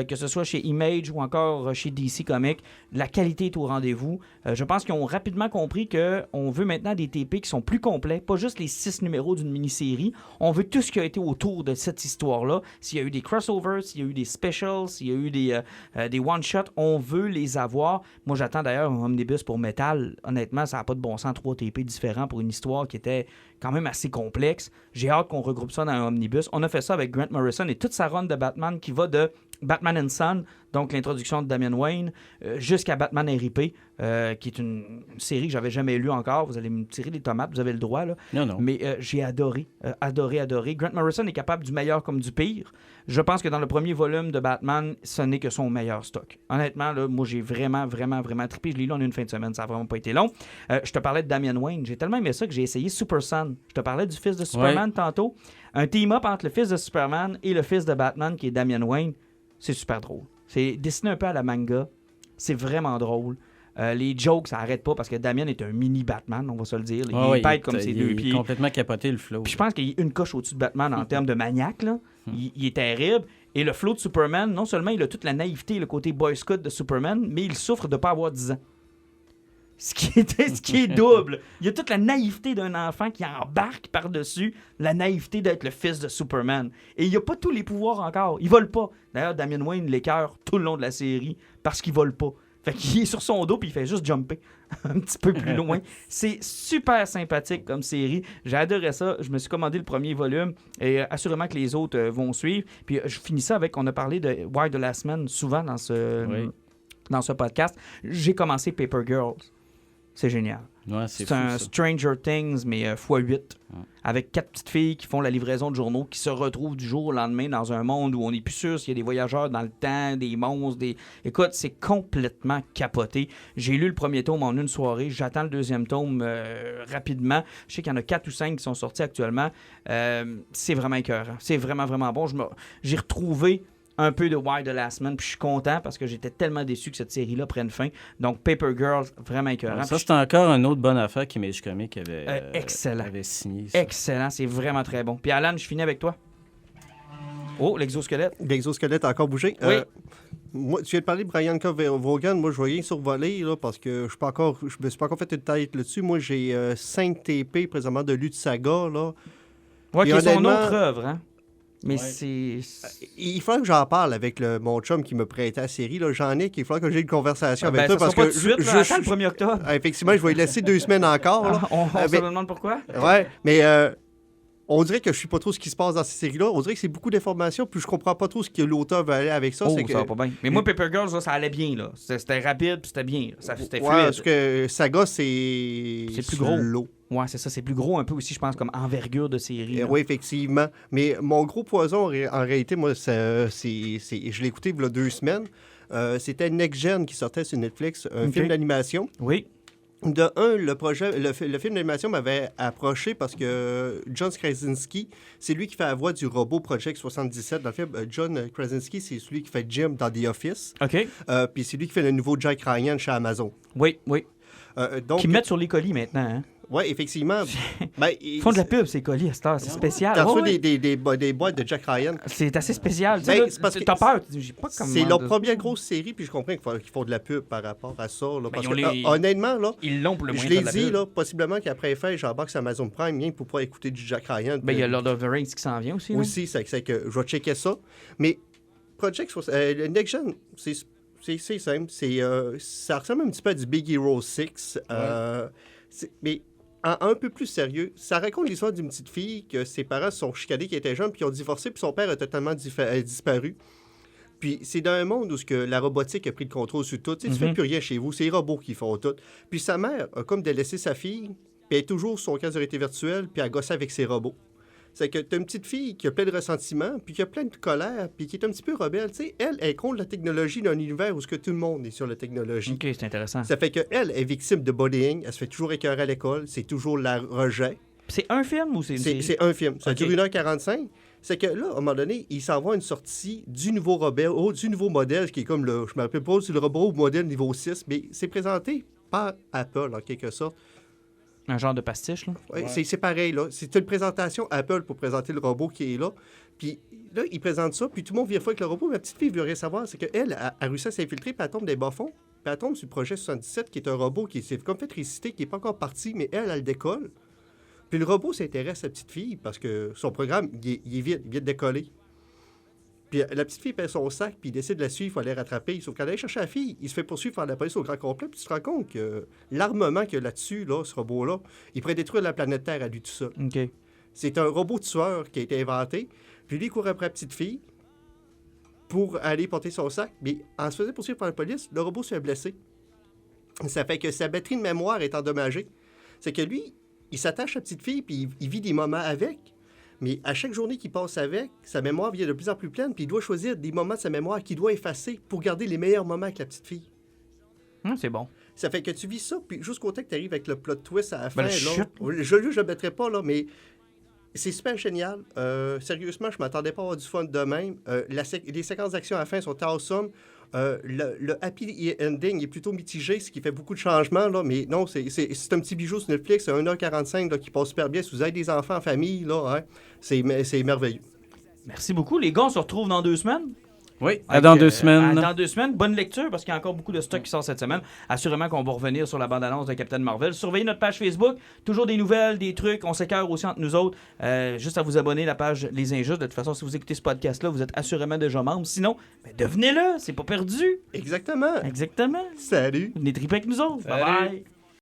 que ce soit chez Image ou encore chez DC Comics, la qualité est au rendez-vous. Je pense qu'ils ont rapidement compris qu'on veut maintenant des TP qui sont plus complets, pas juste les 6 numéros d'une mini-série. On veut tout ce qui a été autour de cette histoire-là. S'il y a eu des crossovers, s'il y a eu des specials, s'il y a eu des one-shots, on veut les avoir. Moi, j'attends d'ailleurs un omnibus pour Metal. Honnêtement, ça n'a pas de bon sens, 3 TP différents pour une histoire qui était quand même assez complexe. J'ai hâte qu'on regroupe ça dans un omnibus. On a fait ça avec Grant Morrison et toute sa run de Batman qui va de Batman and Son, donc l'introduction de Damian Wayne, jusqu'à Batman RIP, qui est une série que j'avais jamais lue encore. Vous allez me tirer des tomates, vous avez le droit, là. Non. Mais j'ai adoré. Grant Morrison est capable du meilleur comme du pire. Je pense que dans le premier volume de Batman, ce n'est que son meilleur stock. Honnêtement, là, moi, j'ai vraiment trippé. Je l'ai lu en une fin de semaine, ça n'a vraiment pas été long. Je te parlais de Damian Wayne. J'ai tellement aimé ça que j'ai essayé Super Son. Je te parlais du fils de Superman tantôt. Un team-up entre le fils de Superman et le fils de Batman, qui est Damian Wayne. C'est super drôle. C'est dessiné un peu à la manga. C'est vraiment drôle. Les jokes, ça n'arrête pas parce que Damian est un mini Batman, on va se le dire. Il pète comme ses deux pieds. Il est complètement capoté, le flow. Puis je pense qu'il y a une coche au-dessus de Batman en termes de maniaque. Là. Il est terrible. Et le flow de Superman, non seulement il a toute la naïveté, le côté boy scout de Superman, mais il souffre de ne pas avoir 10 ans. Ce qui est double. Il y a toute la naïveté d'un enfant qui embarque par-dessus la naïveté d'être le fils de Superman. Et il n'y a pas tous les pouvoirs encore. Il vole pas. D'ailleurs, Damian Wayne l'écœure tout le long de la série parce qu'il vole pas. Fait qu'il est sur son dos puis il fait juste jumper un petit peu plus loin. C'est super sympathique comme série. J'ai adoré ça. Je me suis commandé le premier volume et assurément que les autres vont suivre. Puis je finis ça avec, on a parlé de Why the Last Man souvent dans ce podcast. J'ai commencé Paper Girls. C'est génial. Ouais, c'est un Stranger Things, mais x8. Avec 4 petites filles qui font la livraison de journaux, qui se retrouvent du jour au lendemain dans un monde où on n'est plus sûr s'il y a des voyageurs dans le temps, des monstres, Écoute, c'est complètement capoté. J'ai lu le premier tome en une soirée. J'attends le deuxième tome rapidement. Je sais qu'il y en a 4 ou 5 qui sont sortis actuellement. C'est vraiment écœurant. C'est vraiment, vraiment bon. J'ai retrouvé un peu de Why the Last Man, puis je suis content parce que j'étais tellement déçu que cette série-là prenne fin. Donc, Paper Girls, vraiment écœurant. Ça, c'est encore une autre bonne affaire qu'Image Comics excellent. avait signé. Ça. Excellent, c'est vraiment très bon. Puis Alan, je finis avec toi. Oh, l'exosquelette. L'exosquelette a encore bougé. Oui. Moi, tu viens de parler de Brian K. Vaughan. Moi, je vais rien survoler là, parce que je me suis pas encore fait une tête là-dessus. Moi, j'ai 5 TP présentement de Lutte Saga. Là. Ouais, qui est son autre œuvre, hein? Mais c'est... Il faudra que j'en parle avec mon chum qui me prêtait la série. Là. J'en ai qu'il faudra que j'ai une conversation avec toi. Parce que tout de suite, attends le 1er octobre. Effectivement, je vais y laisser 2 semaines encore. Là. On se demande pourquoi? Ouais, mais on dirait que je ne sais pas trop ce qui se passe dans ces séries-là. On dirait que c'est beaucoup d'informations, puis je comprends pas trop ce que l'auteur veut aller avec ça. Oh, c'est que... ça va pas bien. Mais moi, Paper Girls, là, ça allait bien. Là. C'était rapide, puis c'était bien. C'était fluide. Parce que Saga, c'est plus gros. L'eau. Ouais, c'est ça. C'est plus gros un peu aussi, je pense, comme envergure de série. Oui, effectivement. Mais mon gros poison, en réalité, moi, je l'ai écouté il y a 2 semaines. C'était Next Gen qui sortait sur Netflix, un film d'animation. Oui. De un, le film d'animation m'avait approché parce que John Krasinski, c'est lui qui fait la voix du robot Project 77 dans le film. John Krasinski, c'est celui qui fait Jim dans The Office. OK. Puis c'est lui qui fait le nouveau Jack Ryan chez Amazon. Oui. Donc, qui mettent sur les colis maintenant, hein? Oui, effectivement. Ils font de la pub, ces colis, à cette heure. C'est spécial. T'as reçu des boîtes de Jack Ryan. C'est assez spécial. C'est parce que t'as peur. J'ai pas c'est leur première grosse série, puis je comprends qu'ils font de la pub par rapport à ça. Là, parce que, honnêtement, là, ils l'ont pour le je l'ai dit, là, possiblement qu'après fin, j'embarque sur Amazon Prime, rien pour pouvoir écouter du Jack Ryan. Il y a Lord of the Rings qui s'en vient aussi. Aussi, c'est que je vais checker ça. Mais Project Next Gen, c'est simple. Ça ressemble un petit peu à du Big Hero 6. Mais un peu plus sérieux, ça raconte l'histoire d'une petite fille que ses parents se sont chicanés, qui était jeune, puis ils ont divorcé, puis son père a totalement disparu. Puis c'est dans un monde où la robotique a pris le contrôle sur tout. Tu ne fais plus rien chez vous, c'est les robots qui font tout. Puis sa mère a comme délaissé sa fille, puis elle est toujours sur son casque de réalité virtuelle, puis elle gosse avec ses robots. C'est que tu as une petite fille qui a plein de ressentiments, puis qui a plein de colère, puis qui est un petit peu rebelle. Tu sais, elle est contre la technologie d'un univers où ce que tout le monde est sur la technologie. OK, c'est intéressant. Ça fait qu'elle est victime de bullying, elle se fait toujours écœurer à l'école, c'est toujours la rejet. C'est un film ou c'est... C'est un film. Ça OK. dure 1h45. C'est que là, à un moment donné, il s'en va une sortie du nouveau du nouveau modèle, qui est comme le... Je ne me rappelle pas, c'est le robot modèle niveau 6, mais c'est présenté par Apple, en quelque sorte. Un genre de pastiche, là? Ouais. C'est pareil, là. C'est une présentation Apple pour présenter le robot qui est là. Puis là, il présente ça, puis tout le monde vient faire avec le robot. Ma petite fille veut rien savoir. C'est qu'elle a réussi à s'infiltrer, puis elle tombe des bas-fonds. Puis elle tombe sur le projet 77, qui est un robot qui s'est comme fait réciter, qui n'est pas encore parti, mais elle le décolle. Puis le robot s'intéresse à la petite fille parce que son programme, il vient de décoller. Puis la petite fille perd son sac, puis il décide de la suivre, il faut aller rattraper. Sauf qu'elle allait chercher la fille, il se fait poursuivre par la police au grand complet, puis tu te rends compte que l'armement qu'il y a là-dessus, là, ce robot-là, il pourrait détruire la planète Terre à lui tout seul. OK. C'est un robot tueur qui a été inventé, puis lui, il court après la petite fille pour aller porter son sac, mais en se faisant poursuivre par la police, le robot se fait blesser. Ça fait que sa batterie de mémoire est endommagée. C'est que lui, il s'attache à la petite fille, puis il vit des moments avec. Mais à chaque journée qu'il passe avec, sa mémoire devient de plus en plus pleine, puis il doit choisir des moments de sa mémoire qu'il doit effacer pour garder les meilleurs moments avec la petite fille. C'est bon. Ça fait que tu vis ça, puis jusqu'au temps que tu arrives avec le plot twist à la fin, Ben, là, je le mettrai pas, là, mais c'est super génial. Sérieusement, je m'attendais pas à avoir du fun de même. Les séquences d'action à la fin sont awesome. Le happy ending est plutôt mitigé, ce qui fait beaucoup de changements, là, mais non, c'est un petit bijou sur Netflix, c'est 1h45 là, qui passe super bien. Si vous avez des enfants en famille, là, hein, c'est merveilleux. Merci beaucoup. Les gars, on se retrouve dans 2 semaines. Oui, dans 2 À semaines. dans 2 semaines. Bonne lecture parce qu'il y a encore beaucoup de stock qui sort cette semaine. Assurément qu'on va revenir sur la bande-annonce de Captain Marvel. Surveillez notre page Facebook. Toujours des nouvelles, des trucs. On s'écœure aussi entre nous autres. Juste à vous abonner à la page Les Injustes. De toute façon, si vous écoutez ce podcast-là, vous êtes assurément déjà membre. Sinon, devenez-le. C'est pas perdu. Exactement. Exactement. Salut. Venez triper avec nous autres. Bye Salut. bye.